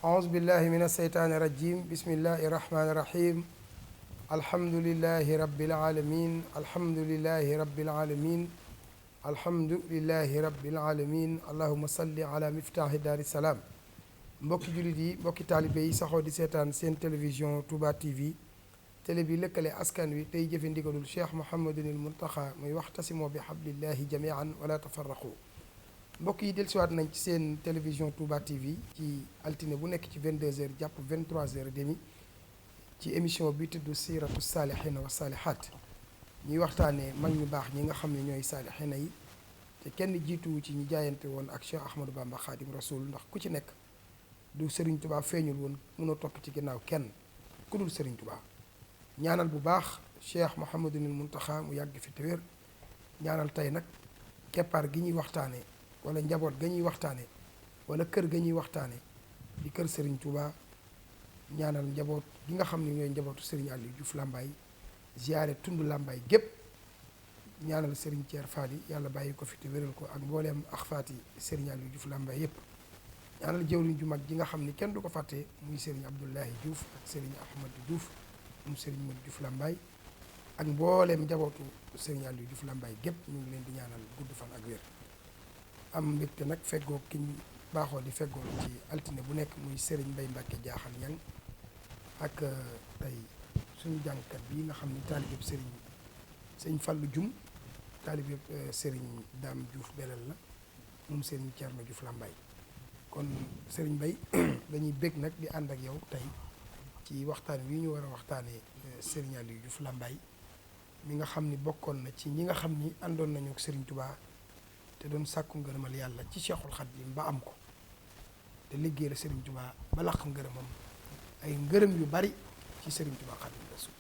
أعوذ بالله من الشيطان الرجيم بسم الله الرحمن الرحيم الحمد لله رب العالمين الحمد لله رب العالمين الحمد لله رب العالمين اللهم صل على مفتاح دار السلام mbokki jullit yi mbokki taalibe yi saxoo di seetaan seen télévision Touba TV télé bi lëkkale askan wi tey jëfe ndigalul Cheikh Mouhamadunil Muntaxa muy waxtasimoo bi hablillahi jamian wala tafarraqu mbokk yi dellusiwaat nañ ci seen télévision Touba TV ci altine bu nekk ci 22h jàpp 23h30 ci émission bi tudd siiratu saalihiina wa saalihaat ñuy waxtaanee mag ñu baax ñi nga xam ne ñooy saalihiina yi te kenn jiituwu ci ñi jaayante woon ak Cheikh Ahmadou Bamba Xaadim Rasul ndax ku ci nekk du Serigne Touba feeñul woon mënoo topp ci ginnaaw kenn ku dul Serigne Touba ñaanal bu baax Cheikh Mouhamadunil Muntaxa mu yàgg fi te wér ñaanal tey nag keppaar gi ñuy waxtaanee wala njaboot ga ñuy waxtaanee wala kër ga ñuy waxtaanee di kër Serigne Touba ñaanal njaboot gi nga xam ne ñooy njabootu Serigne Aliou Diouf Lambaye ziyaare tund Lambaye gépp ñaanal Serigne Thier Fall yàlla bàyyi ko fi te wéral ko ak mbooleem axfaati Serigne Aliou Diouf Lambaye yépp ñaanal jëwriñ ju mag ji nga xam ni kenn du ko fàtte muy Serigne Abdoulahi Diouf ak Serigne Ahmadou Diouf moom Serigne Modou Diouf Lambaye ak mbooleem njabootu Serigne Aliou Diouf Lambaye gépp ñu ngi leen di ñaanal gudd fan ak wér am mbégte nag feggoo ki ñu baaxoo di feggoo ci altine bu nekk muy Serigne Mbaye Mbacke jaaxal ñang ak tey suñu jàngkat bi nga xam ni taalibeb Serigne Fallou Dioum taalibeb Serigne Dame Diouf Belel la moom Serigne Thierno Diouf Lambaye kon Serigne Mbaye dañuy bég nag di ànd ak yow tey ci waxtaan wi ñu war a waxtaanee Serigne Aliou Diouf Lambaye mi nga xam ni bokkoon na ci ñi nga xam ni àndoon nañu ak Serigne Touba te doon sàkku ngërëmal yàlla ci Cheikhul Khadim ba am ko te liggéey la Serigne Touba ba làq ngërëmam ay ngërëm yu bari ci Serigne Touba Khadim Rasul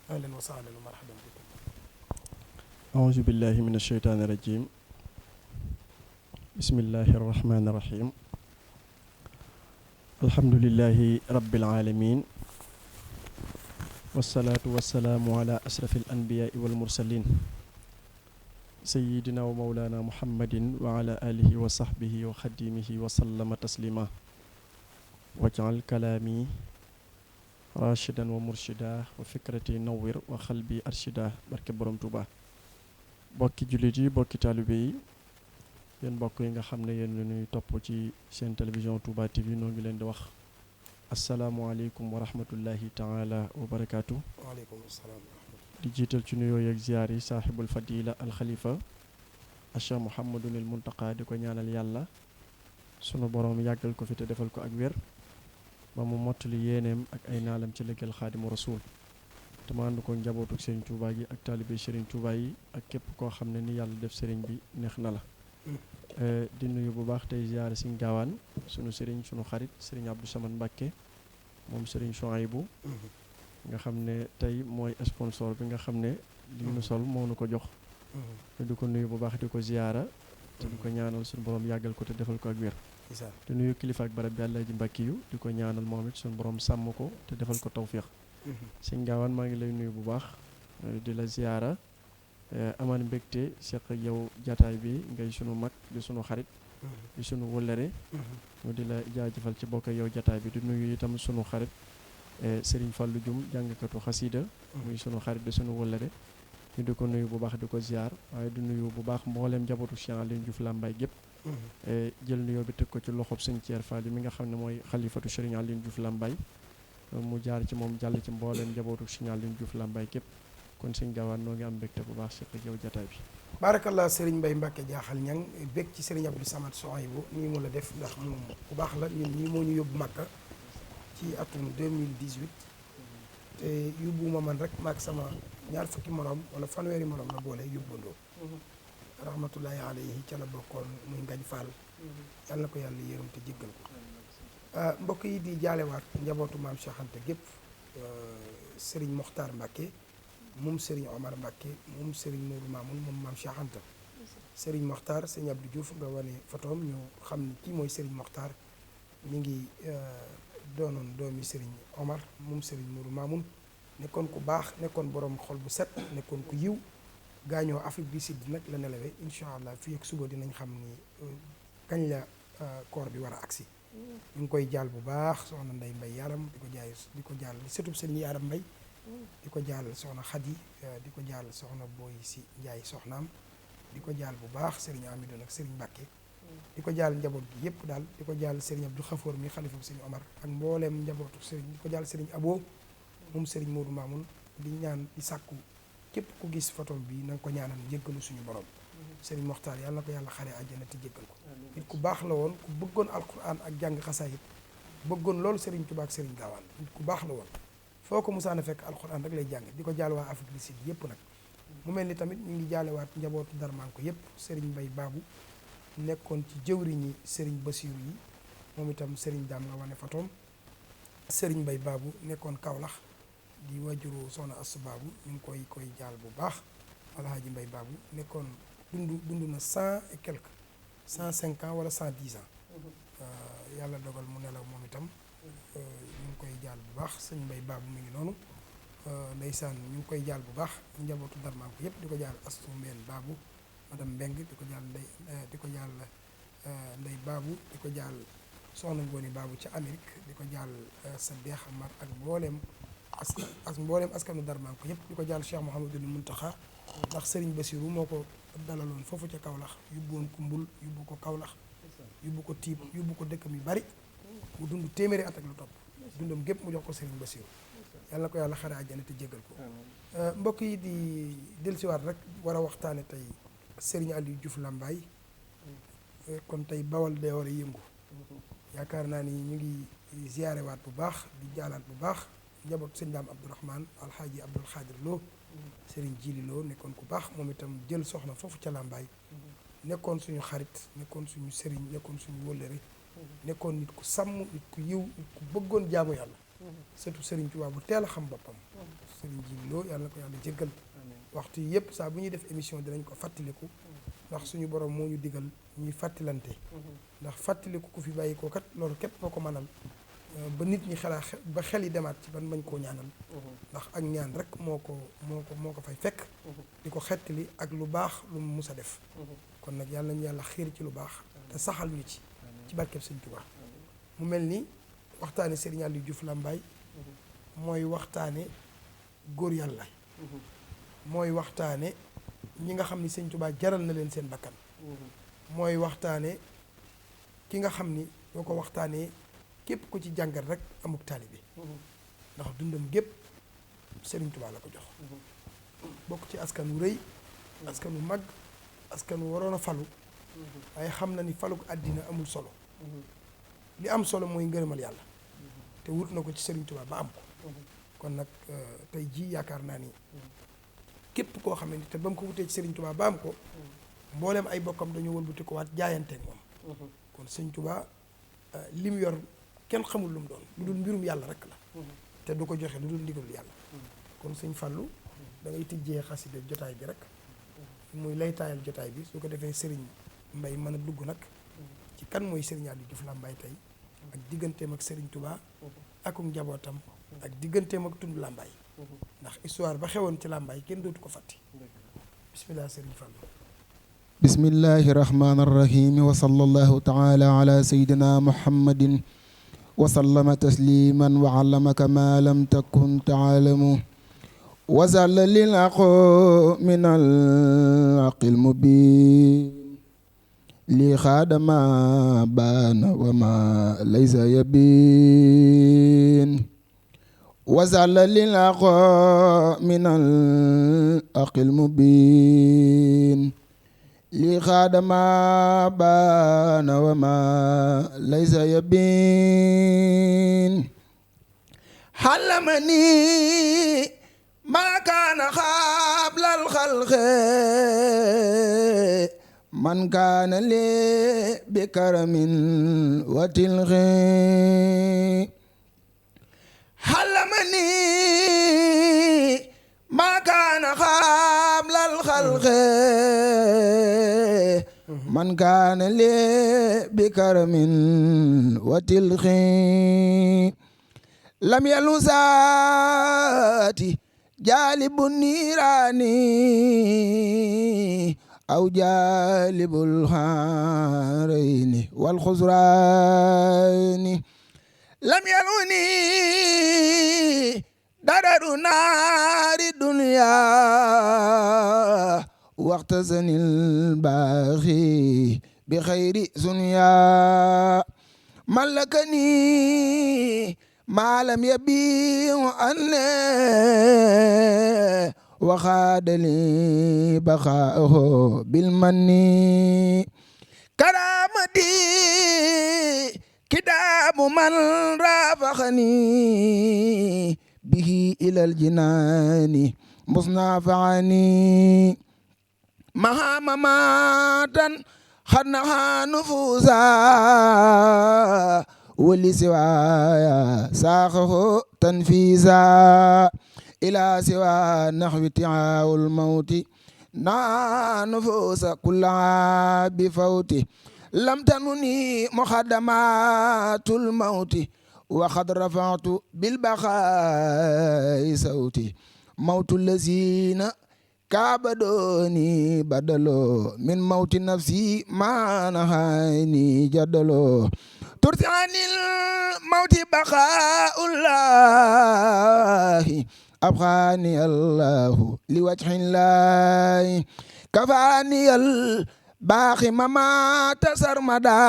ahlan wa sahlan wa marhaban bikum aouzu billahi min asheytaani rajim bismillahi arrahmani irrahim alhamdulilahi rabbil alamin wasalaatu wasalaamu ala asrafi al anbiyaai wal mursalin sayidina wa maulana muhammadin wa ala alihi wa sahbihi wa xadimihi wa sallama taslima wajal kalaami rashidan wa murshida wa fikrati nawwir wa xalbi arshida barke borom Tuuba bokki jullit yi bokki taalibe yi yéen mbokk yi nga xam ne yéen la ñuy topp ci seen télévision Touba TV noo ngi leen di wax asalaamualeykum wa rahmatullahi taala wa barakaatu. waaleykum salaam wa rahmatulah. di jiital ci nuyoo yeeg ziyaar yi saaxibul fadila alxalifa Cheikh Mouhamadunil Muntaqa di ko ñaanal yàlla sunu borom yàggal ko fi te defal ko ak wér ba mu mottali yéeneem ak ay naalam ci liggéeyal xaadimu rasul te ma ànd ko njabootu Serigne Touba gi ak taalibe Serigne Touba yi ak képp koo xam ne ni yàlla def Serigne bi neex na la. di nuyu bu baax tey ziyaare Serigne Gaawaan sunu Serigne sunu xarit Serigne Abdou Samad Mbacke moom Serigne Chouaïbou nga xam ne tey mooy sponsor bi nga xam ne li nu sol moo nu ko jox. te di ko nuyu bu baax di ko ziyaara te di ko ñaanal suñu borom yàggal ko te defal ko ak wér. di nuyu kilifa ak barab bi Àlla ji Mbàkke yu di ko ñaanal moom it suñu borom sàmm ko te defal ko tawfiix. Serigne Gaawaan maa ngi lay nuyu bu baax di la ziyaara amaan mbégte seq ak yow jataay bi ngay sunu mag di sunu xarit di sunu wëllëre ñu di la jaajëfal ci bokk ak yow jataay bi di nuyu itam sunu xarit Serigne Fallou Dioum jàngkatu xasida muy sunu xarit di sunu wëllëre ñu di ko nuyu bu baax di ko ziar waaye di nuyu bu baax mbooleem njabootu Cheikh Aliou Diouf Lambaye gépp jël nuyoo bi teg ko ci loxob Serigne Thier Fall mi nga xam ne mooy xalifatu Serigne Aliou Diouf Lambaye mu jaar ci moom jàll ci mbooleem njabootu Serigne Aliou Diouf Lambaye gépp kon Serigne Gaawaan noo ngi am mbégte bu baax si yow jataay bi baarakallah Serigne Mbaye Mbacke jaaxal ñang bég ci Serigne Abdou Samad Chouaïbou nii mu la def ndax moom bu baax la ñun ñii moo ñu yóbbu Makka ci atum 2018 te yóbbuwuma man rek maag sama ñaar fukki morom wala fanweeri morom la boole yóbbandoo rahmatullahi alayhi ca la bokkoon muy Ngañ Fall yàlla na ko yàlla yërëm te jéggal ko mbokk yi di jaalewaat njabootu maam Cheikh Anta gépp Serigne Mokhtar Mbacke moom Serigne Omar Mbacke moom Serigne Nourou Mamoun moom maam Cheikh Anta Serigne Mokhtar Serigne Abdou Diouf nga wane photoom ñu xam ni kii mooy Serigne Mokhtar mi ngi doonoon doomi Serigne Omar moom Serigne Nourou Mamoun nekkoon ku baax nekkoon borom xol bu set nekkoon ku yiw gaañoo Afrique du Sud nag la nelawee incha allah fii ak suba dinañ xam ni kañ la koor bi war a agsi ñu ngi koy jaal bu baax soxna Ndey Mbay Yaram di ko jaal sëtub sëriñ Yaram Mbay di ko jaal soxna Xadi di ko jaal soxna Boy Si Njaay soxnaam di ko jaal bu baax sëriñ Amidou nag sëriñ Mbàkke di ko jaal njaboot gi yëpp daal di ko jaal sëriñ Abdou Xafoor mi xalifa sëriñ Omar ak mbooleem njabootu sëriñ di ko jaal sëriñ Abo moom sëriñ Moodu Maamun di ñaan di sàkku képp ku gis photom bi na nga ko ñaanal jéggalu suñu borom sëriñ Moxtaar yàlla na ko yàlla xare àjjana te jéggal ko nit ku baax la woon ku bëggoon alquran ak jàng xasaayit bëggoon loolu sëriñ Tuubaa ak sëriñ Gaawaan nit ku baax la woon foo ko musaana fekk alquran rek lay jàng di ko jaal waa Afrique du Sud yëpp nag mu mel ni tamit ñu ngi jaalewaat njabootu Darmanko yëpp sëriñ Mbay Baabu nekkoon ci jëwriñi sëriñ Basiiru yi moom itam sëriñ Daam nga wane photom sëriñ Mbay Baabu nekkoon Kawlax di wajuru soxna Assu Baabu ñu ngi koy jaal bu baax Alhaaji Mbay Baabu nekkoon dund na 100 et quelque 105 ans wala 110 ans yàlla dogal mu nelaw moom itam ñu ngi koy jaal bu baax sëñ Mbay Baabu mi ngi noonu ndeysaan ñu ngi koy jaal bu baax njabootu Darmanko yëpp di ko jaal Astu Mbeen Baabu madame Mbeng di ko jaal Ndey Baabu di ko jaal soxna Ngooni Baabu ci Amérique di ko jaal sa deex Amar ak mbooleem askanu Darmanko yëpp di ko jaal Cheikh Mouhamadul Muntaxa ndax Sëriñ Basiru moo ko dalaloon foofu ca Kawlax yóbbu woon ko Mbul yóbbu ko Kawlax yóbbu ko Tiib yóbbu ko dëkkam yu bari mu dund téeméeri at ak lu topp dundam gépp mu jox ko Sëriñ Basiru yàlla na ko yàlla xare àjjana te jéggal ko mbokk yi di dellusiwaat rek war a waxtaane tey Sëriñ Aliou Diouf Lambaye kon tey Bawol day war a yëngu yaakaar naa ni ñu ngi ziyaarewaat bu baax di jaalaat bu baax njaboot sëñ Daam Abdourahman Alxaaji Abdul Xaadir Lo Sëriñ Jili Lo nekkoon ku baax moom itam jël soxna foofu ca Lambaye nekkoon suñu xarit nekkoon suñu sëriñ nekkoon suñu wóllëre nekkoon nit ku sàmm nit ku yiw nit ku bëggoon jaamu yàlla surtout Sëriñ Tuubaa bu teel a xam boppam Sëriñ Jili Lo yàlla na ko yàlla jéggal waxtu yi yëpp saa bu ñuy def émission dinañ ko fàttaliku ndax suñu borom moo ñu digal ñuy fàttalante ndax fàttaliku ku fi bàyyi ko kat loolu képp moo ko mënal ba nit ñi ba xel yi demaat ci ban bañ koo ñaanal ndax ak ñaan rek moo ko fay fekk di ko xettali ak lu baax lu mu mus a def kon nag yàlla nañu yàlla xiir ci lu baax te saxal ñu ci barkeb Sëñ Tuubaa mu mel ni waxtaane Sëriñ Aliou Diouf Lambaye mooy waxtaane góor yàlla mooy waxtaane ñi nga xam ni Sëñ Tuubaa jaral na leen seen bakkan mooy waxtaane ki nga xam ni boo ko waxtaanee képp ku ci jàngat rek amuk taalibe ndax dundam gépp Sëriñ Tuubaa la ko jox bokk ci askan wu rëy askan wu mag askan wu waroon a falu waaye xam na ni faluk àddina amul solo li am solo mooy ngërëmal yàlla te wut na ko ci Sëriñ Tuubaa ba am ko kon nag tey jii yaakaar naa ni képp koo xam ne te ba mu ko wutee ci Sëriñ Tuubaa ba am ko mbooleem ay bokkam dañoo wëlbati ko waat jaayanteeg moom kon Sëriñ Tuubaa li mu yor kenn xamul lu mu doon lu dul mbirum yàlla rek la te du ko joxe lu dul ndigalul yàlla kon Sëñ Fallu da ngay tijjee xasida jotaay bi rek muy lay taayal jotaay bi su ko defee Sëriñ Mbay mën a dugg nag ci kan mooy Sëriñ Aliou Diouf Lambaye tey ak digganteem ak Sëriñ Tuubaa akum njabootam ak digganteem ak tund Lambaye ndax histoire ba xewoon ci Lambaye kenn dootu ko fàtti bismillah Sëriñ Fallu bismillahi rahmaani rahim wa sallallahu taala ala sayyidina muhammadin wa sallama tasliman wa allamaka ma lam takun taalamu wa zalla lil aqu min al aqil mubin li xaadama baana wa ma laysa yabin wa zalla lil aqu min al aqil mubin li xaadama baana wa ma laysa yabin xalamani ma kaana xablal xalqe man kaana li bi karamin wa tilqi xalamani ma kaana xablal xalqe man kaana li bi karamin wa tilqi lam yalu saati jaalibu niiraani أو جالب الخيرين والخسران لم يلوني درر نار الدنيا واختزني الباغي بخير سنيا ملكني ما لم يبيع أني وخاد لي بقاءه بالمن كرامتي كتاب من رافقني به إلى الجنان مصنفعني مها مماتا خدنها نفوسا ولسوايا ساخه تنفيسا إلى سوى نحو تعاو الموت نا نفوس كلها بفوته لم تنني مخدمات الموت وقد رفعت بالبقاء صوتي موت الذين كابدوني بدلو من موت نفسي ما نهاني جدلو ترثي عن الموت بقاء الله أبقاني الله لوجه الله كفاني الباقي ممات سرمدا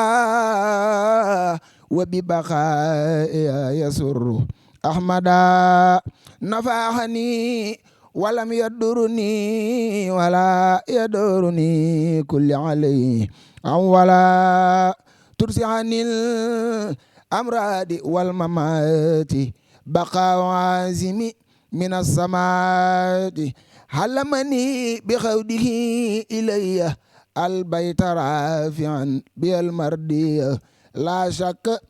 وببقاء يسر أحمدا نفعني ولم يدرني ولا يدرني كل عليه ولا ترسي عن الأمراض والممات بقاء عازم من السماوات علمني بخوده إلي البيت رافعا بالمردية لا شك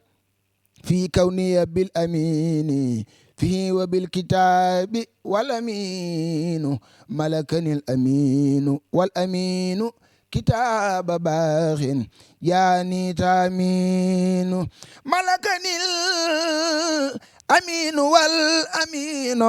في كوني بالأمين فيه وبالكتاب والأمين ملكني الأمين والأمين كتاب باغ يعني تامين ملكني الأمين والأمين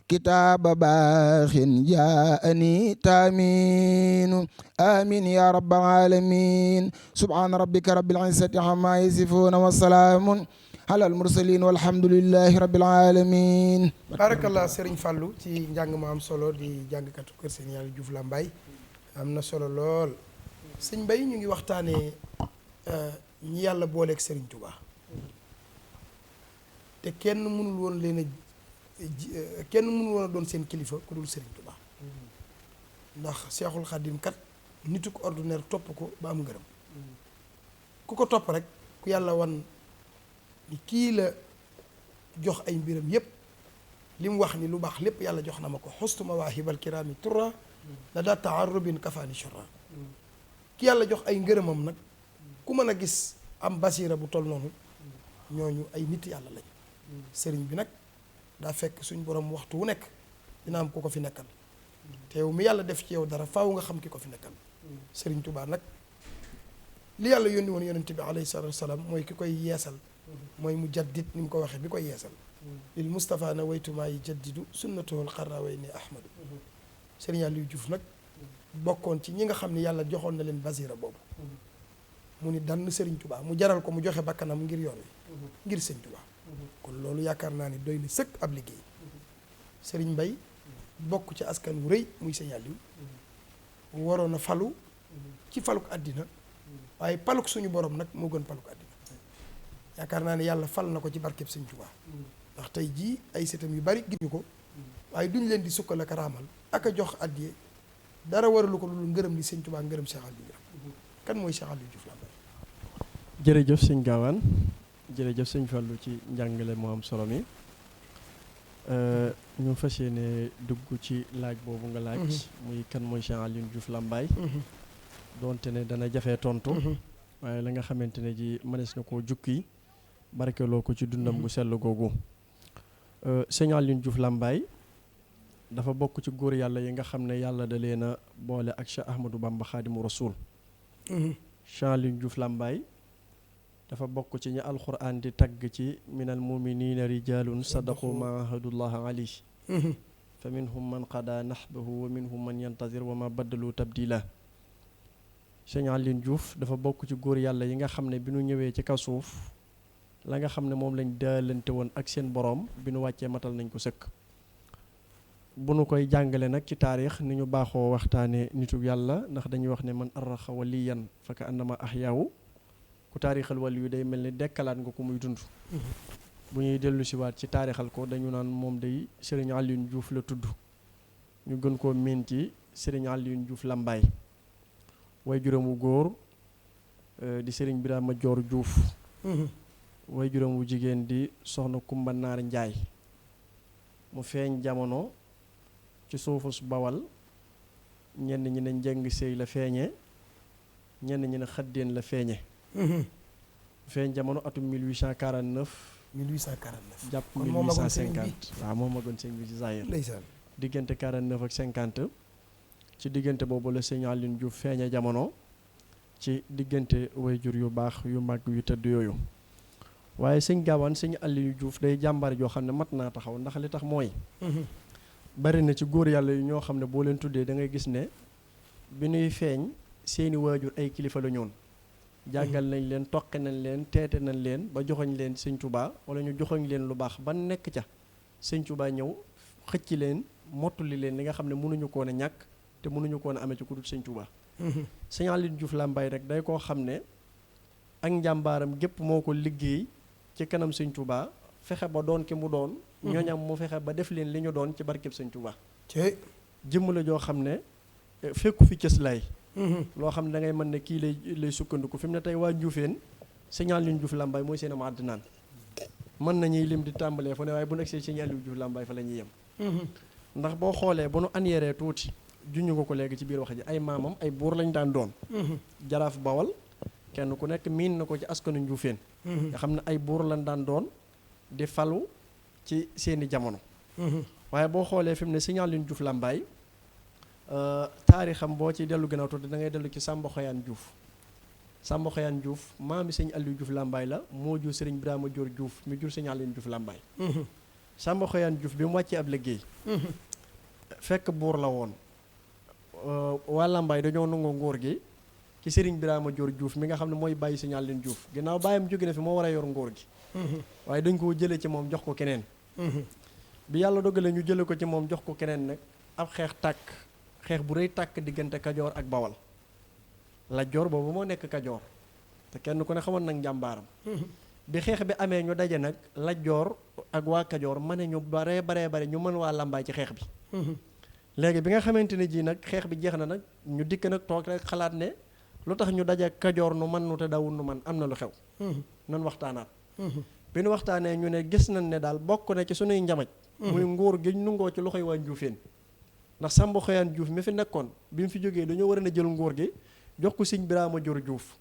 كتاب باغ جاءني تامين آمين يا رب العالمين سبحان ربك رب العزة عما يصفون والسلام على المرسلين والحمد لله رب العالمين. barakallah Serigne Fallou ci njàng ma am solo di jàngkatu kër Serigne Aliou Diouf Lambaye am na solo lool sëñ Mbaye ñu ngi waxtaanee ñi yàlla booleeg Serigne Touba te kenn mënul woon leen a kenn mënul woon a doon seen kilifa ku dul Serigne Touba ndax Cheikhul Khadim kat nitu ko ordinaire topp ko ba am ngërëm ku ko topp rek ku yàlla wan ni kii la jox ay mbiram yépp li mu wax ni lu baax lépp yàlla jox na ma ko xustu mawaahibal kiraami turra la daa taarubin kafaani shurra ki yàlla jox ay ngërëmam nag ku mën a gis am basiira bu toll noonu ñooñu ay nit yàlla lañ sëriñ bi nag daa fekk suñ borom waxtu wu nekk dina am ku ko fi nekkal te yow mi yàlla def ci yow dara faaw nga xam ki ko fi nekkal sëriñ Tuubaa nag li yàlla yónni woon yonent bi alayhi salaatu wasalaam mooy ki koy yeesal mooy mu jaddit ni mu ko waxee bi koy yeesal lil Mustafa na waytumaa yi jaddidu sunnatuhul xarraway ni ahmadu Sëriñ Aliou Diouf nag bokkoon ci ñi nga xam ne yàlla joxoon na leen basira boobu mu ni dann Sëriñ Tuubaa mu jaral ko mu joxe bakkanam ngir yoon wi ngir Sëriñ Tuubaa kon loolu yaakaar naa ni doy na sëkk ab liggéey Sëriñ Mbay bokk ci askan wu rëy muy Sëriñ Aliou waroon a falu ci faluk àddina waaye paluk suñu borom nag moo gën paluk àddina yaakaar naa ne yàlla fal na ko ci barkeb Sëriñ Tuubaa ndax tey jii ay setam yu bari gis ñu ko waaye duñ leen di sukkal ak raamal ak a jox addiye dara waralu ko lu ngërëm li Sëriñ Tuubaa ngërëm Cheikh Aliou kan mooy Cheikh Aliou Diouf Lambaye. jërëjëf sëñ Gaawaan jërëjëf sëñ Fallou ci njàngale moo am solo mi ñu fas yéene dugg ci laaj boobu nga laaj muy kan mooy Cheikh Aliou Diouf Lambaye doonte ne dana jafee tontu waaye la nga xamante ne ji mënees na koo jukki barkeloo ko ci dundam gu sell googu Sëñ Aliou Diouf Lambaye dafa bokk ci góor yàlla yi nga xam ne yàlla da leen a boole ak Cheikh Ahmadou Bamba Xaadimu Rasuul Cheikh Aliou Diouf Lambaye dafa bokk ci ñi alxuraan di tagg ci minal muminina rijalun sadaqu ma ahadullah alayhi fa minhum man qada nahbahu wa minhum man yantazir wa ma baddalu tabdila. Sëñ Alioune Diouf dafa bokk ci góor yàlla yi nga xam ne bi nu ñëwee ci kaw suuf la nga xam ne moom lañ daalante woon ak seen boroom bi nu wàccee matal nañ ko sëkk. bu nu koy jàngale nag ci taarix ni ñu baaxoo waxtaane nitu yàlla ndax dañuy wax ne man arraxa waliyan fa ka annama ahyaahu ku taarixal wàll yu day mel ni dekkalaat nga ko muy dund. bu ñuy dellu siwaat ci taarixal ko dañu naan moom day Serigne Alioune Diouf la tudd ñu gën koo miin ci Serigne Alioune Diouf Lambaye. way juróom wu góor di Serigne Birama Joor Diouf. way juróom wu jigéen di soxna Kumba Naar Njaay mu feeñ jamono ci suufus Bawal ñenn ñi ne njëng sëy la feeñe ñenn ñi ne xaddeen la feeñe. feeñ jamono atum 1849 jàpp 1850 waaw moom ma gën sëñ bi ci Zahir diggante 49 ak 50 ci diggante boobu la sëñ Alioune Diouf feeñe jamono ci diggante wayjur yu baax yu mag yu tëdd yooyu. waaye sëñ Gaawaan sëñ Alioune Diouf day jàmbaar joo xam ne mat naa taxaw ndax li tax mooy bari na ci góor yàlla yu ñoo xam ne boo leen tuddee da ngay gis ne bi ñuy feeñ seeni waajur ay kilifa la ñoon jàngal nañ leen toqe nañ leen teete nañ leen ba joxoñ leen sëñ Tuubaa wala ñu joxoñ leen lu baax ba nekk ca sëñ Tuubaa ñëw xëcc leen mottali leen li nga xam ne mënuñu koon a ñàkk te mënuñu koon a amee ci ku dul sëñ Tuubaa. sëñ Alioune Diouf Lambaye rek day koo xam ne ak njàmbaaram gépp moo ko liggéey ci kanam sëñ Tuubaa fexe ba doon ki mu doon ñooñam mu fexe ba def leen li ñu doon ci barkeb sëñ Tuubaa jëmm la joo xam ne fekku fi cës lay loo xam ne da ngay mën ne kii lay sukkandiku fi mu ne tey waa Njuufeen sëñ Alioune Diouf Lambaye mooy seen am àddinaan mën nañuy lim di tàmbalee fu ne waaye bu negsee sëñ Alioune Diouf Lambaye fa la ñuy yem ndax boo xoolee bu nu anyeeree tuuti juñu nga ko léegi ci biir wax ji ay maamam ay buur lañ daan doon jaraaf Bawal kenn ku nekk miin na ko ci askanu Njuufeen nga xam ne ay buur lañ daan doon di falu ci seeni jamono waaye boo xoolee fi mu ne sëñ Alioune Diouf Lambaye taarixam boo ci dellu gannaaw tuuti da ngay dellu ci Samba Xoyaan Diouf Samba Xoyaan Diouf maami sëñ Alioune Diouf Lambaye la moo jur sëriñ Birama Joor Diouf mi jur sëñ Alioune Diouf Lambaye Samba Xoyaan Diouf bi mu wàccee ab liggéey fekk buur la woon waa Lambaye dañoo nangoo nguur gi ci sëriñ Birama Joor Diouf mi nga xam ne mooy bàyyi sëñ Alioune Diouf ginnaaw bàyyam jóge na fi moo war a yor nguur gi waaye dañ koo jële ci moom jox ko keneen bi yàlla dogalee ñu jële ko ci moom jox ko keneen nag ab xeex bu rëy tàkk diggante Kajoor ak Bawal Lat Joor boobu moo nekk Kajoor te kenn ku ne xamoon nag njàmbaaram bi xeex bi amee ñu daje nag Lat Joor ak waa Kajoor ma ne ñu baree ñu mën waa Lambaay ci xeex bi léegi bi nga xamante ne ji nag xeex bi jeex na nag ñu dikk nag toog rek xalaat ne lu tax ñu daje Kajoor nu man nu te dawul nu man am na lu xew nan waxtaanaat bi nu waxtaanee ñu ne gis nañ ne daal bokk na ci sunuy njamaj muy nguur gi ñu nungoo ci loxoy waa Njuufeen ndax Samba Xoyaan Diouf mi fi nekkoon bi mu fi jógee dañoo war a jël nguur gi jox ko sëñ Birama Joor Diouf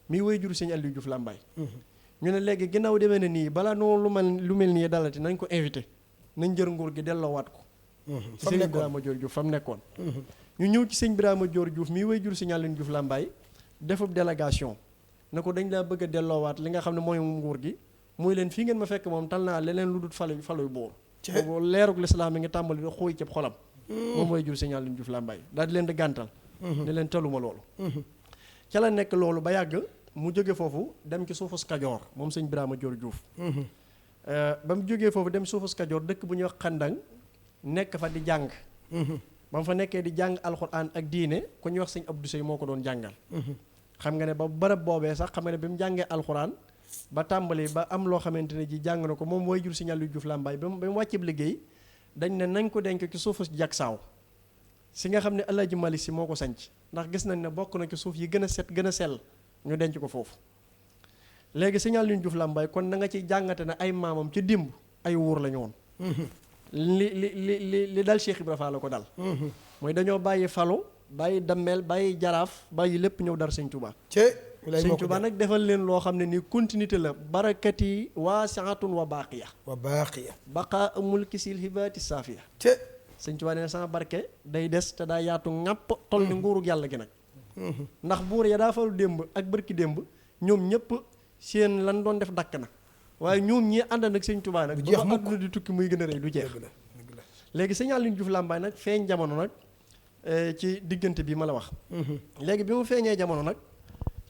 mi way jur sëñ Aliou Diouf Lambaye ñu ne léegi ginnaaw demee na nii balaa noo lu mel nii dalati nañ ko invité nañ jël nguur gi delloowaat ko ci sëñ Birama Joor Diouf fa mu nekkoon ñu ñëw ci sëñ Birama Joor Diouf mi way jur sëñ Aliou Diouf Lambaye defub délégation na ko dañ laa bëgg a delloowaat li nga xam ne mooy nguur gi muy leen fii ngeen ma fekk moom tal naa leneen lu dul faluy buur boobu leerug lislaam mi ngi tàmbali di xuuy ci xolam moom mooy jur sëñ Alioune Diouf Lambaye daal di leen di gàntal ne leen taluma loolu ca la nekk loolu ba yàgg mu jóge foofu dem ci suufus Kajoor moom sëñ Birama Joor Diouf ba mu jógee foofu dem suufus Kajoor dëkk bu ñuy wax Xandang nekk fa di jàng ba mu fa nekkee di jàng alxuraan ak diine ku ñuy wax sëñ Abdou Sey moo ko doon jàngal xam nga ne ba bërëb boobee sax xam nga ne bi mu jàngee alxuraan ba tàmbali ba am loo xamante ne ji jàng na ko moom mooy jur sëñ Alioune Diouf Lambaye ba mu wàccib liggéey dañ ne nañ ko denc ci suufu Jaksaaw si nga xam ne El Hadj Malick si moo ko sanc ndax gis nañ ne bokk na ci suuf yi gën a set gën a sell ñu denc ko foofu léegi sëñ Alioune Diouf Lambaye kon na nga ci jàngate ne ay maamam ci dimb ay wuur la ñu woon li dal Cheikh Ibra Fall la ko dal mooy dañoo bàyyi falu bàyyi dammeel bàyyi jaraaf bàyyi lépp ñëw dar sëñ Touba sëñ Touba nag defal leen loo xam ne nii continuité la barakati waasiatun wa baaqiya baqaa amul kisil hibaati saafiya sëñ Touba nee sama barke day des te daa yaatu ŋàpp toll ni nguurug yàlla gi nag ndax buur ya daa falu démb ak bërki démb ñoom ñëpp seen lan doon def dakk na waaye ñoom ñi ànd nag sëñ Touba nag ba àdduna di tukki muy gën a rëy du jeex léegi sëñ Aliou Diouf Lambaye nag feeñ jamono nag ci diggante bi ma la wax. léegi bi mu feeñee jamono nag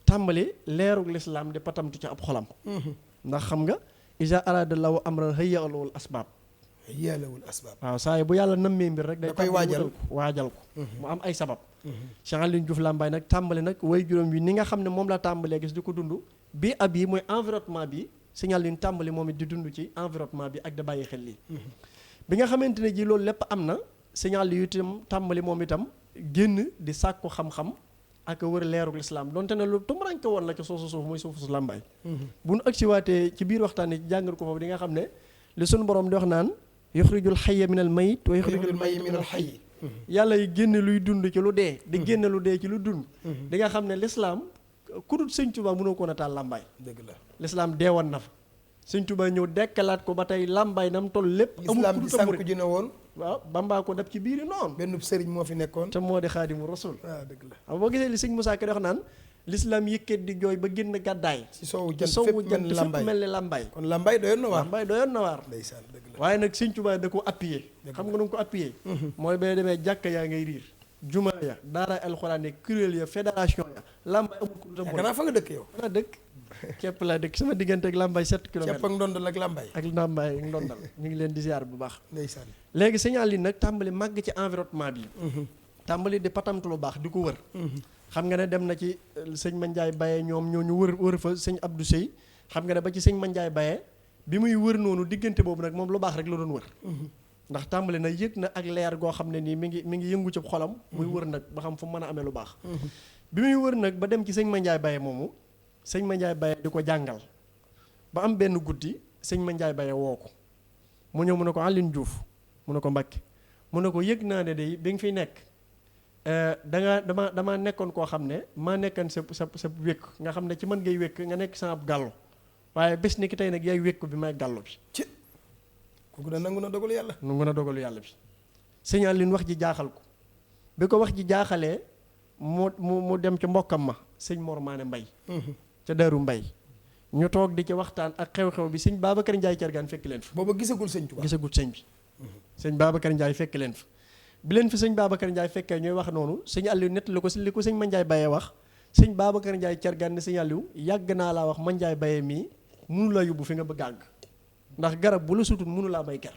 tàmbali leerug lislaam di patamtu ci ab xolam. ndax xam nga isa arada law amran hayya-lawul asbaab. hayya-lawul asbaab. waaw saa yi bu yàlla nammee mbir rek. da koy waajal ko mu am ay sabab. Cheikh Aliou Diouf Lambaye nag tàmbali nag way juróom wi ni nga xam ne moom la tàmbalee gis di ko dund bi ab yi mooy environnement bi sëñ Aliou tàmbali moom it di dund ci environnement bi ak da bàyyi xel lii. bi nga xamante ne ji loolu lépp am na sëñ Aliou itam tàmbali moom itam génn di sàkku xam-xam ak wër leerug lislaam donte ne lu tumuranke woon la ci suufu suuf muy suufu su Lambaye. bu nu agsiwaatee ci biir waxtaan yi jàngal ko foofu di nga xam ne li suñu borom di wax naan yuxrijul xayya minal mayit wa yuxrijul mayyita minal xayyi. yàlla yi génne luy dund ci lu dee. di génne lu dee ci lu dund. di nga xam ne lislaam ku dul sëñ Tuubaa mënoo ko nataal Lambaye. dëgg la lislaam deewoon na fa. sëñ Tuubaa ñëw dekkalaat ko ba tey Lambaye nam toll lépp. amul lislaam di sànku ji na woon. waaw Bamba ko dab ci biiri noonu. benn sëriñ moo fi nekkoon. te moo di xaadimu rasul. waaw dëgg la xam boo gisee li sëñ Musaa Ka di wax naan lislaam yëkkat di jooy ba génn gàddaay. ci soowu jant fépp mel ni Lambaye. kon Lambaye doyoon na waar. Lambaye doyoon na waar. ndeysaan dëgg la waaye nag sëñ Tuubaa da ko appuyé. xam nga nu ko appuyé. mooy bay demee jàkka yaa ngay riir. juma ya daara alxuraan ya kuréel ya fédération ya Lambaye amul ku dul xanaa fa nga dëkk yow. xanaa dëkk képp laa dëkk sama diggante ak Lambaye 7 kilomètres. képp ak ndondal ak Lambaye. ak Lambaye ak ndondal ñu ngi leen di ziar bu baax. ndeysaan léegi signal yi nag tàmbali màgg ci environnement bi. tàmbali di patamtu lu baax di ko wër. xam nga ne dem na ci sëñ Mandiaye Baye ñoom ñoo ñu wër fa sëñ Abdou Sey xam nga ne ba ci sëñ Mandiaye Baye bi muy wër noonu diggante boobu nag moom lu baax rek la doon wër. ndax tàmbali na yëg na ak leer goo xam ne nii mi ngi yëngu ci xolam. muy wër nag ba xam fu mën a amee lu baax. bi muy wër nag ba dem ci sëñ Mandiaye Baye moomu sëñ Mandiaye Baye di ko jàngal ba am benn guddi sëñ Mandiaye Baye woo ko mu ñëw mu ne ko Aliou Diouf mu ne ko Mbacke mu ne ko yëg naa ne de bi nga fiy nekk dama nekkoon koo xam ne maa nekkan sa wékk nga xam ne ci mën ngay wékk nga nekk sa ab gàllu waaye bés ni ki tey nag yaay wékku bi may gàllu bi. ci kooku da nangu na dogalu yàlla. nangu na dogalu yàlla bi. sëñ Aliou wax ji jaaxal ko bi ko wax ji jaaxalee mu dem ca mbokkam ma sëñ Mor Maane Mbay ca Daaru Mbay ñu toog di ci waxtaan ak xew-xew bi sëñ Babacar Ndiaye Thiergane fekk leen fa. booba gisagul sëñ Tuubaa gisagul sëñ bi. sëñ Babacar Ndiaye fekk leen fa. bi leen fi sëñ Babacar Ndiaye fekkee ñooy wax noonu sëñ Aliou nett li ko sëñ Mandiaye Baye wax sëñ Babacar Ndiaye Thiergane ne sëñ Aliou yàgg naa laa wax Mandiaye Baye mii mënu laa yóbbu fi nga bëgg àgg ndax garab bu la sutul mënu laa may ker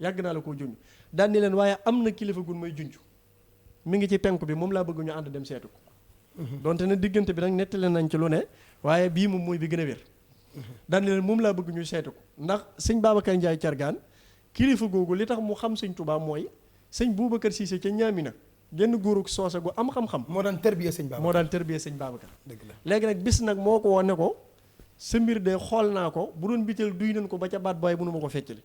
yàgg naa la koo junj daan ni leen waaye am na kilifa gun may junj mi ngi ci penku bi moom laa bëgg ñu ànd dem seetu ko. donte ne diggante bi nag nettali nañ ci lu ne waaye bii moom mooy bi gën a wér. daan ni leen moom laa bëgg ñu seetu ko ndax sëñ Babacar Ndiaye Thiergane kilifa googu li tax mu xam sëñ Touba mooy sëñ Boubacar Cissé ca Ñaamina genn góorug soose gu am xam-xam. moo daan tërbiye sëñ Babacar dëgg la léegi nag bis nag moo ko woon ne ko sa mbir de xool naa ko bu doon biteel duy nañ ko ba ca baat booy mënu ma ko feccali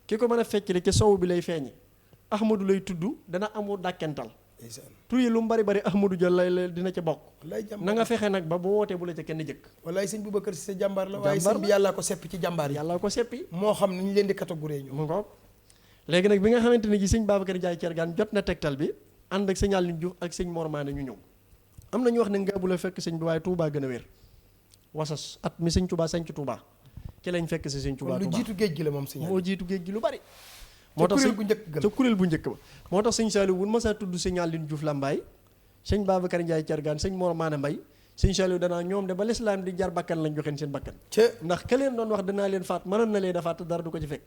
ki ko mën a feccali ca sow bi lay feeñe Ahmadou lay tudd dana amul dàkkental tur yi lu mu bari Ahmadou Dia lay dina ca bokk na nga fexe nag ba bu wootee bu la ca kenn jëkk wallaay sëñ Boubacar Cissé jàmbaar la waaye sëñ bi yàllaa ko seppi ci jàmbaar yi yàllaa ko seppi moo xam ni ñu leen di catégorie ñu mu ngoog léegi nag bi nga xamante ne ji sëñ Babacar Ndiaye Thiergane jot na tegtal bi ànd ak sëñ Aliou Diouf ak sëñ Mor Maane ñu ñëw am na ñu wax ne nga bu la fekk sëñ bi waaye Touba gën a wér wasas at mi sëñ Touba sañ ci Touba ci lañ fekk si sëñ Touba lu jiitu géej gi la moom sëñ moo jiitu géej gi lu bari moo tax ca kuréel bu njëkk ba moo tax sëñ Saliou wun ma saa tudd sëñ Aliou Diouf Lambaye sëñ Babacar Ndiaye Thiergane sëñ Mor Maane Mbay sëñ Saliou danaa ñoom de ba lislaam di jar bakkan lañ joxeen seen bakkan ndax ka leen doon wax danaa leen faat mënoon na leen a faat dara du ko ci fekk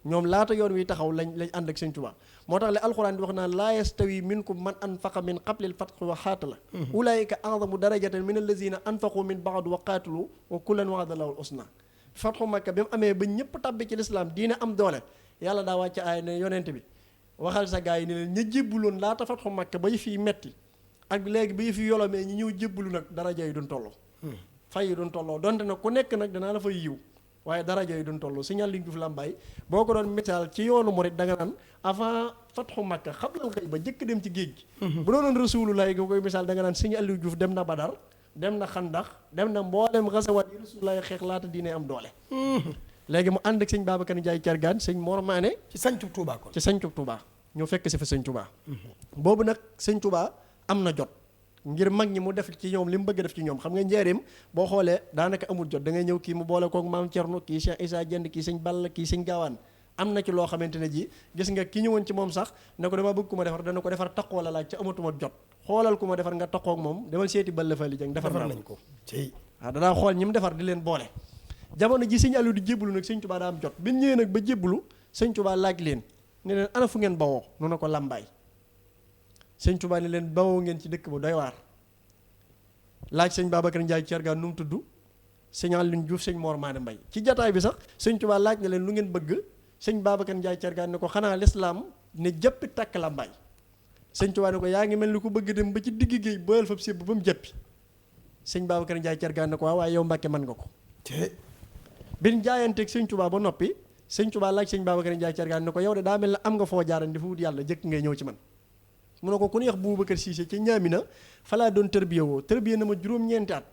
ñoom laata yoon wi taxaw lañ ànd ak sëñ Tuubaa moo tax le alxuraan di wax naan laa yastawi minkum man anfaqa min qablil fatxi wa xaatala ulaayika a'zamu darajatan min allazina anfaqu min ba'du wa qaatalu wa kullan wa'ada Allahu al-husna fatxu Makka bi mu amee ba ñëpp tabbi ci lislaam diine am doole yàlla daa wàcc aay ne yonent bi waxal sa gaa yi ne leen ña jébbuloon laata fatxu Makka ba yëf yi metti ak léegi ba yëf yi yolomee ñi ñëw jébbalu nag daraja yi duñ tolloo fay yi duñ tolloo donte nag ku nekk nag danaa la fay yiw waaye daraja yi duñ tolloo sëñ Aliou Diouf Lambaye boo ko doon misaal ci yoonu murit da nga naan avant fatxu Makka xablal xëy ba jëkk dem ci géej gi bu doonoon Rasulullah nga koy misaal da nga naan sëñ Aliou Diouf dem na Badar dem na Xandax dem na mboolem xasawaat yi Rasulullah xeex laata diine am doole léegi mu ànd ak sëñ Babacar Ndiaye Thiergane sëñ Mor Maane ci sañcub Touba kon ci sañcub Touba ñoo fekk si fa sëñ Touba boobu nag sëñ Touba am na jot ngir mag ñi mu def ci ñoom li mu bëgg def ci ñoom xam nga njëriñ boo xoolee daanaka amul jot da ngay ñëw kii mu boole koog maam Thierno kii Cheikh Issa Dieng kii sëñ Balla kii sëñ Gaawaan am na ci loo xamante ne ji gis nga ki ñëwoon ci moom sax ne ko dama bëgg ku ma defar dana ko defar taqoo la laaj ca amatuma jot xoolal ku ma defar nga taqoo ak moom demal seeti bal la fa li jëng defar nañ ko waaw danaa xool ñi mu defar di leen boole. jamono ji sëñ Aliou di jébbalu nag sëñ Tuubaa daa am jot bi ñëwee nag ba jébbalu sëñ Tuubaa laaj leen ne leen ana fu ngeen bawoo nu na ko Lambaay sëñ Tuubaa ne leen bawoo ngeen ci dëkk bu doy waar laaj sëñ Babacar Ndiaye Thiergane nu mu tudd sëñ Alioune Diouf sëñ Mor Maane Mbay ci jataay bi sax sëñ Tuubaa laaj na leen lu ngeen bëgg sëñ Babacar Ndiaye Thiergane ne ko xanaa lislaam ne jëppi takk Lambaay sëñ Tuubaa ne ko yaa ngi mel ni ku bëgg dem ba ci digg géej boyal fa sébb ba mu jëppi sëñ Babacar Ndiaye Thiergane ne ko waaye yow Mbàkke mën nga ko bin jaayanteeg sëñ Tuubaa ba noppi sëñ Tuubaa laaj sëñ Babacar Ndiaye Thiergane ne ko yow de daa mel ne am nga foo jaaran dafa wut yàlla jëkk ngay ñëw ci man mu ne ko ku ñuy wax Boubacar Cissé ci ñaamina falaa doon tërbiya woo tërbiya na ma juróom-ñeenti at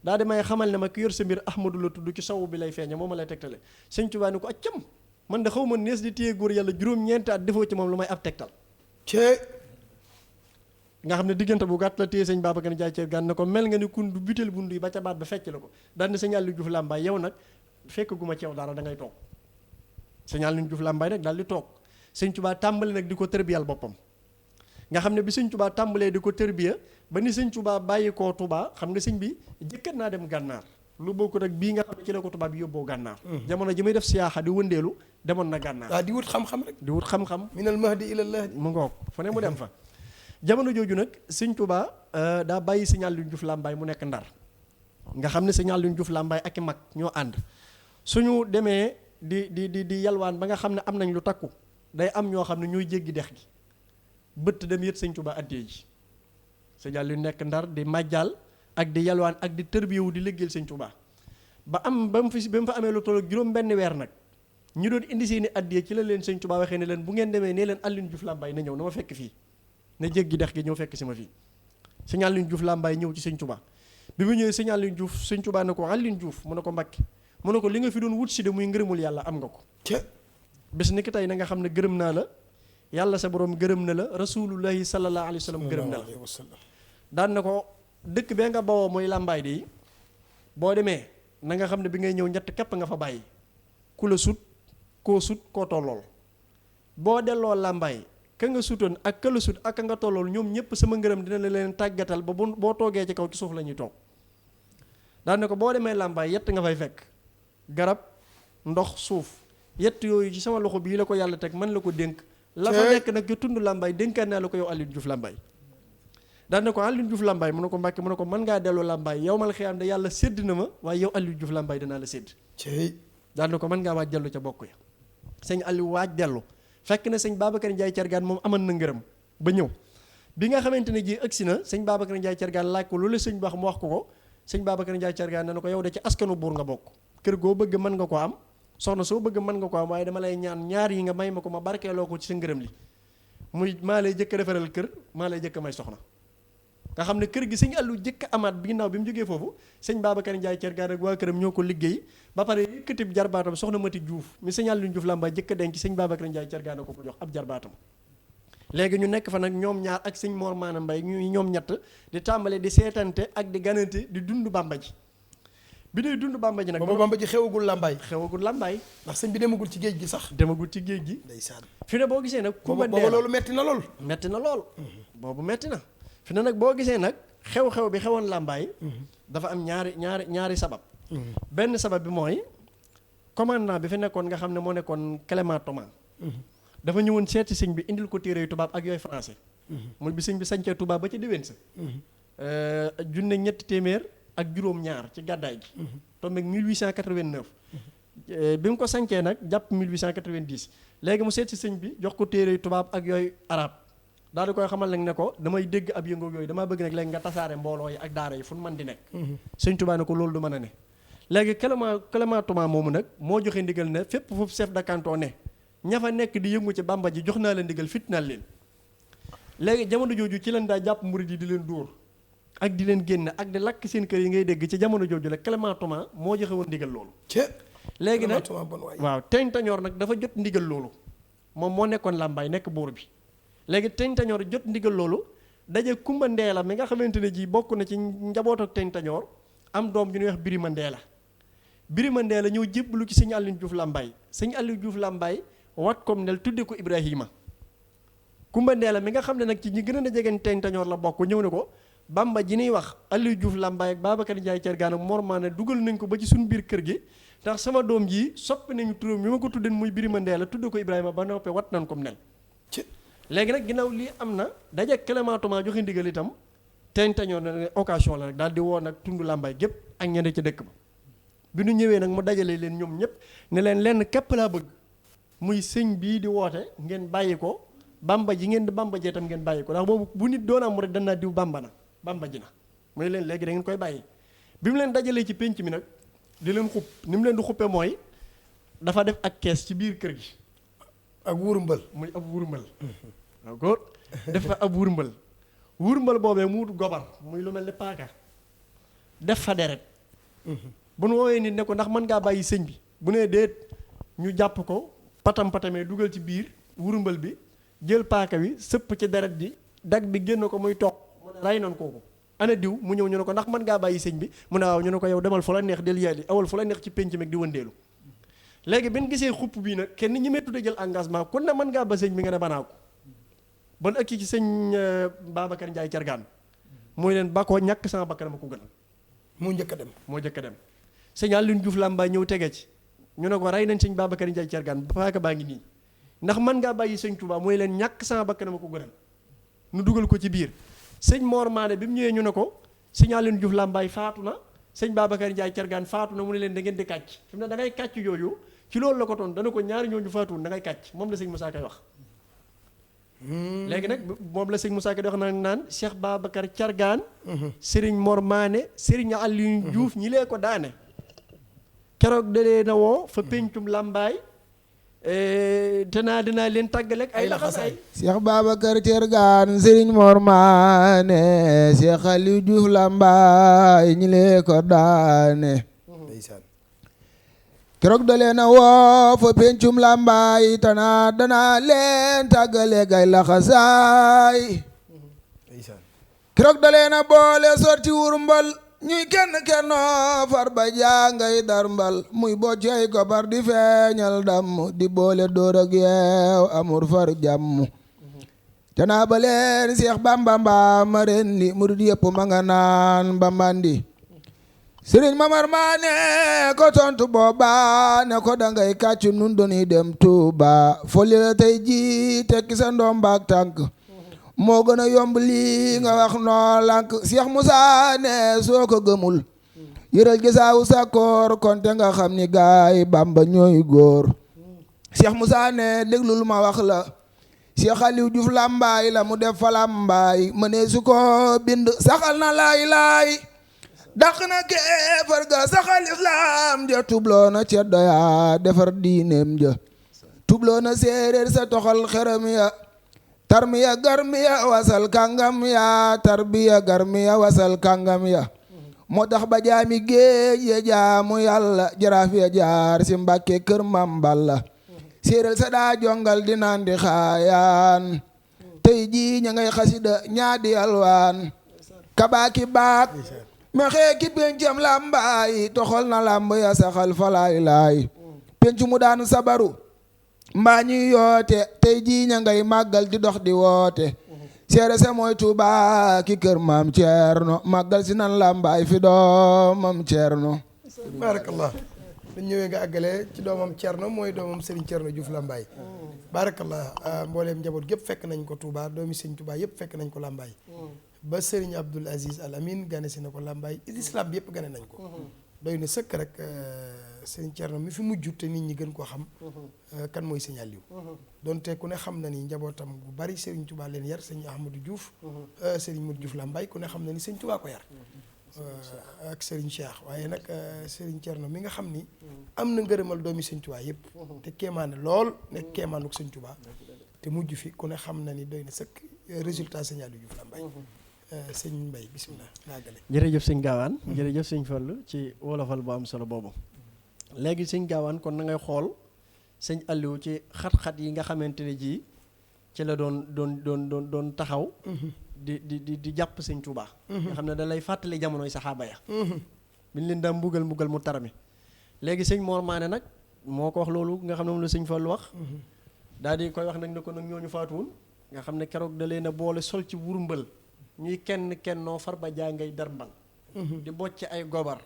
daa damay xamal ne ma ki yor sa mbir Ahmadu la tudd ci sawu bi lay feeñe moo ma lay tegtale sëñ Tuubaa ne ko accam man de xaw ma nees di téye góor yàlla juróom-ñeenti at defoo ci moom lu may ab tegtal nga xam ne diggante bu gàtt la téye sëñ Babacar Ndiaye Thiergane ne ko mel nga ni kun du butéel bundu yi ba ca baat ba fecc la ko daan ne sëñ Aliou Diouf Lambaye yow nag fekk gu ma ci yow dara da ngay toog sëñ Aliou Diouf Lambaye nag daal di toog sëñ Tuubaa tàmbali nag di ko tërbiyal boppam nga xam ne bi sëñ Tuubaa tàmbalee di ko tërbiya ba ni sëñ Tuubaa bàyyi koo Tuubaa xam nga sëñ bi jëkkat naa dem gànnaar lu bokkut ak bii nga xam ne ci la ko tubaab bi yóbboo gànnaar jamono ji muy def siyaaxa di wëndeelu demoon na gànnaar waaw di wut xam-xam rek di wut xam-xam minal mahdi ilal lahdi mu ngoog fu ne mu dem fa jamono jooju nag sëñ Tuubaa daa bàyyi sëñ Aliou Diouf Lambaye mu nekk Ndar nga xam ne sëñ Aliou Diouf Lambaye ak i mag ñoo ànd suñu demee di yalwaan ba nga xam ne am nañ lu takku day am ñoo xam ne ñooy jéggi dex gi bëtt dem yët sëñ Tuubaa addee ji sëñ Aliou nekk Ndar di majjal ak di yalwaan ak di tërbiyewu di liggéeyal sëñ Tuubaa ba mu fa amee lu toll juróom benn weer nag ñu doon indi seeni addee ci la leen sëñ Tuubaa waxee ne leen bu ngeen demee nee leen Aliou Diouf Lambaye na ñëw na ma fekk fii na jéggi dex gi ñëw fekk si ma fii sëñ Aliou Diouf Lambaye ñëw ci sëñ Tuubaa bi mu ñëwee sëñ Aliou Diouf sëñ Tuubaa ne ko Aliou Diouf mu ne ko Mbàkke mu ne ko li nga fi doon wut si de muy ngërëmul yàlla am nga ko bis ni ki tey na nga xam ne gërëm naa la yàlla sa borom gërëm na la rasulullahi sallallahu alayhi wa sallam gërëm na la daan na ko dëkk bee nga bawoo mooy Lambaye de boo demee na nga xam ne bi ngay ñëw ñett képp nga fa bàyyi ku la sut koo sut koo tollool boo delloo Lambaye ka nga sutoon ak ka la sut ak ka nga tollool ñoom ñëpp sama ngërëm dina la leen tàggatal ba boo toogee ci kaw ci suuf la ñuy toog daan na ko boo demee Lambaye yett nga fay fekk garab ndox suuf yett yooyu ci sama loxo bii la ko yàlla teg man la ko dénk la fa nekk nag ci tund Lambaye dénkaan naa la ko yow Aliou Diouf Lambaye daan na ko Aliou Diouf Lambaye mu ne ko Mbàkke mu ne ko mën ngaa delloo Lambaye yow mal xiyaam de yàlla sédd na ma waaye yow Aliou Diouf Lambaye danaa la sédd daan na ko mën ngaa waaj dellu ca bokk ya sëñ Aliou waaj dellu fekk na sëñ Babacar Ndiaye Thiergane moom aman na ngërëm ba ñëw bi nga xamante ne ji agsi na sëñ Babacar Ndiaye Thiergane laaj ko loolu sëñ wax mu wax ko sëñ Babacar Ndiaye Thiergane ne ko yow de ci askanu buur nga bokk kër goo bëgg mën nga ko am soxna soo bëgg mën nga ko am waaye dama lay ñaan ñaar yi nga may ma ko ma barkeeloo ko ci sa ngërëm li muy maa lay jëkk defaral kër maa lay jëkk may soxna nga xam ne kër gi sëñ Aliou jëkk amaat bi ginnaaw bi mu jógee foofu sëñ Babacar Ndiaye Thiergane ak waa këram ñoo ko liggéey ba pare yëkkati jarbaatam soxna Mati Diouf mi sëñ Aliou Diouf Lambaye jëkk denc sëñ Babacar Ndiaye Thiergane ko jox ab jarbaatam léegi ñu nekk fa nag ñoom ñaar ak sëñ Mor Maana Mbay ñu ñoom ñett di tàmbale di seetante ak di ganante di dund Bàmba ji bi day dund Bàmba ji nag booba Bàmba ji xewagul Lambaye ndax sëñ bi demagul ci géej gi sax demagul ci géej gi ndeysaan fi ne boo gisee nag booba loolu metti na lool boobu metti na fi ne nag boo gisee nag xew-xew bi xewoon Lambaye dafa am ñaari sabab benn sabab bi mooy commandant bi fi nekkoon nga xam ne moo nekkoon Clément Thomas dafa ñëwoon seeti sëñ bi indil ko téere yu tubaab ak yooyu français muy bi sëñ bi sañcee tubaab ba ci déwén sa junne ñetti téeméer ak juróom-ñaar ci gàddaay gi tombeeg 1889 bi mu ko sañcee nag jàpp 1890 léegi mu seet si sëñ bi jox ko téere yu tubaab ak yooyu arab daal di koy xamal nag ne ko damay dégg ab yëngoog yooyu damaa bëgg nag léegi nga tasaare mbooloo yi ak daara yi fu mu mën di nekk sëñ Tuubaa ne ko loolu du mën a ne léegi Clément Thomas moomu nag moo joxe ndigal ne fépp foofu chef de canton ne ña fa nekk di yëngu ci Bàmba ji jox naa leen ndigal fitnaal leen léegi jamono jooju ci leen daa jàpp murid yi di leen dóor ak di leen génn ak di lakk seen kër yi ngay dégg ci jamono jooju la Clément Thomas moo joxe woon ndigal loolu léegi nag waaw Teeñ Tañoor nag dafa jot ndigal loolu moom moo nekkoon Lambaye nekk buur bi léegi Teeñ Tañoor jot ndigal loolu daje Kumba Ndeela mi nga xamante ne ji bokk na ci njaboot ak Teeñ Tañoor am doom ju ñuy wax Birima Ndeela ñëw jébbalu ci sëñ Aliou Diouf Lambaye sëñ Aliou Diouf Lambaye wat kom nel tudde ko Ibrahima. Kumba Ndeela mi nga xam ne nag ci ñi gën a jegeen Teeñ Tañoor la bokk ñëw ne ko Bamba ji niy wax Aliou Diouf Lambaye ak Babacar Ndiaye Thiergane ak Mor Mané dugal nañ ko ba ci suñu biir kër gi ndax sama doom ji soppi nañu turam mi ma ko tudden muy Birima Ndeela tudde ko Ibrahima ba noppee wat nañ ko nel léegi nag ginnaaw lii am na daje Clément Thomas joxe ndigal itam Teeñ Tañoor na occasion la rek daal di woo nag tund Lambaye gépp ak ñeneen ci dëkk ba bi nu ñëwee nag mu dajale leen ñoom ñëpp ne leen lenn képp laa bëgg muy sëñ bii di woote ngeen bàyyi ko Bamba ji ngeen di Bamba jee tam ngeen bàyyi ko ndax boobu bu nit doon am rek danaa diw Bamba na Bamba ji na mu ne leen léegi da ngeen koy bàyyi bi mu leen dajalee ci pénc mi nag di leen xupp ni mu leen di xuppe mooy dafa def ak kees ci biir kër gi ak wurmbal muy ab wurmbal waaw góor def fa ab wurmbal boobee mu wut gobar muy lu mel ni paaka def fa deret bu nu woowee nit ne ko ndax mën ngaa bàyyi sëñ bi bu nee déet ñu jàpp ko patamee dugal ci biir wurmbal bi jël paaka wi sëpp ci deret ji dag bi génn ko muy toog mu ne ray noon kooku ana diw mu ñëw ñu ne ko ndax mën ngaa bàyyi sëñ bi mu ne waaw ñu ne ko yow demal fu la neex del yelli awal fu la neex ci pénc meg di wëndeelu léegi bi ñu gisee xupp bii nag kenn ñi may tudde jël engagement ku ne mën ngaa ba sëñ bi nga ne banaa ko ban ëkki ci sëñ Babacar Ndiaye Thiergane mooy leen ba koo ñàkk sama bakkan ma ko gën moo njëkk a dem sëñ Aliou Diouf Lambaye ñëw tege ci ñu ne ko rey nañ sëñ Babacar Ndiaye Thiergane paaka baa ngi nii ndax mën ngaa bàyyi sëñ Touba mooy leen ñàkk sama bakkan ma ko gënal nu dugal ko ci biir sëñ Mor Mané bi mu ñëwee ñu ne ko sëñ Aliou Diouf Lambaye faatu na sëñ Babacar Ndiaye Thiergane faatu na mu ne leen da ngeen di kàcc fi mu ne da ngay kàcc yooyu ci loolu la ko toon dana ko ñaari ñooñu faatuwul da ngay kàcc moom la sëñ Moussa Kay wax léegi nag moom la sëñ Moussa Kay di wax naan Cheikh Babacar Thiergane Serigne Mor Mané Serigne Aliou Diouf ñi lee ko daane keroog dalee na woo fa péncum Lambaye te dinaa leen tàggaleeg ay laxasaay Cheikh Babacar Thiergane Serigne Mor Mané Cheikh Aliou Diouf Lambaye ñi lee ko daane keroog dalee na woo fa pencum Lambaye te danaa leen tàggaleeg ay laxasaay keroog dalee na boole sorti wurmbal ñuy kenn far ba jàngay darmbal muy bocc ay gobar di feeñal damm di boole dóor ak yeew amur far jàmm te ba leen Seex Bamba ma rendi murid yëpp ma nga naan ba mandi Sëriñ Mamar Mané ko tontu booba ne ko dangay kàcc nun doni dem Tuuba folli la tey ji tekki sa ndombaak tànk moo gën a yomb lii nga wax noo lànk Cheikh Moussa ne soo ko gëmul yëral gisaawu sakkoor konte nga xam ni gaay Bamba ñooy góor Cheikh Moussa ne déglul ma wax la Cheikh Aliou Diouf Lambaye la mu def fa Lambaye mënee su ko bind saxal na laay dàq na kéefar ga saxal islam ja tubloo na ceddo ya defar diineem ja tubloo na séeréer sa toxal xeram ya tarmiya garmiya wasal kàngam ya tarbiya garmiya wasal kàngam ya moo tax ba jaami géej ya jaamu yàlla jaraaf ya jaar si Mbàkke kër Mam Balla séeréer sa daa jongal di naan di xaayaan tey jii ña ngay xasida ñaadi alwaan kabaaki baak maxee ki pencam Lambaye toxal na lamb ya saxal falaay laay penc mu daan sabaru mbaa ñuy yoote tey jii ña ngay màggal di dox di woote seere sa mooy Tuuba ki kër Maam Ceerno màggal si nan Lambaye fi doomam Ceerno barakallah dañ ñëwee nga àggale ci doomam Ceerno mooy doomam Serigne Ceerno Diouf Lambaye barakallah mbooleem njaboot gépp fekk nañ ko Touba doomi Serigne Touba yëpp fekk nañ ko Lambaye ba Serigne Abdoul Aziz Al Amin gane si na ko Lambaye islam bi yëpp gane nañ ko doy na sëkk rek Serigne Thierno mi fi mujj te nit ñi gën koo xam kan mooy Serigne Aliou donte ku ne xam na ni njabootam gu bari Serigne Touba leen yar Serigne Ahmadou Diouf Serigne Modou Diouf Lambaye ku ne xam na ni Serigne Touba ko yar ak Serigne Cheikh waaye nag Serigne Thierno mi nga xam ni am na ngërëmal doomi Serigne Touba yëpp te kéemaane lool nekk kéemaanuk Serigne Touba te mujj fi ku ne xam na ni doy na sëkk résultat Serigne Aliou Diouf Lambaye sëñ Mbaye bismillah naagale jërëjëf sëñ Gaawaan jërëjëf sëñ Fallu ci wolofal bu am solo boobu léegi sëñ Gaawaan kon na ngay xool sëñ Aliou ci xat-xat yi nga xamante ne ji ci la doon taxaw di jàpp sëñ Touba nga xam ne da lay fàttali jamonoy saxaaba ya biñ leen daa mbugal mu tarami léegi sëñ Mor Mané nag moo ko wax loolu nga xam ne moom la sëñ Fallu wax daal di koy wax nag ne ko nag ñooñu faatuwul nga xam ne keroog da leen a boole sol ci wurmbal ñuy kennoo far ba jaa ngay darmbal di bocc ay gobar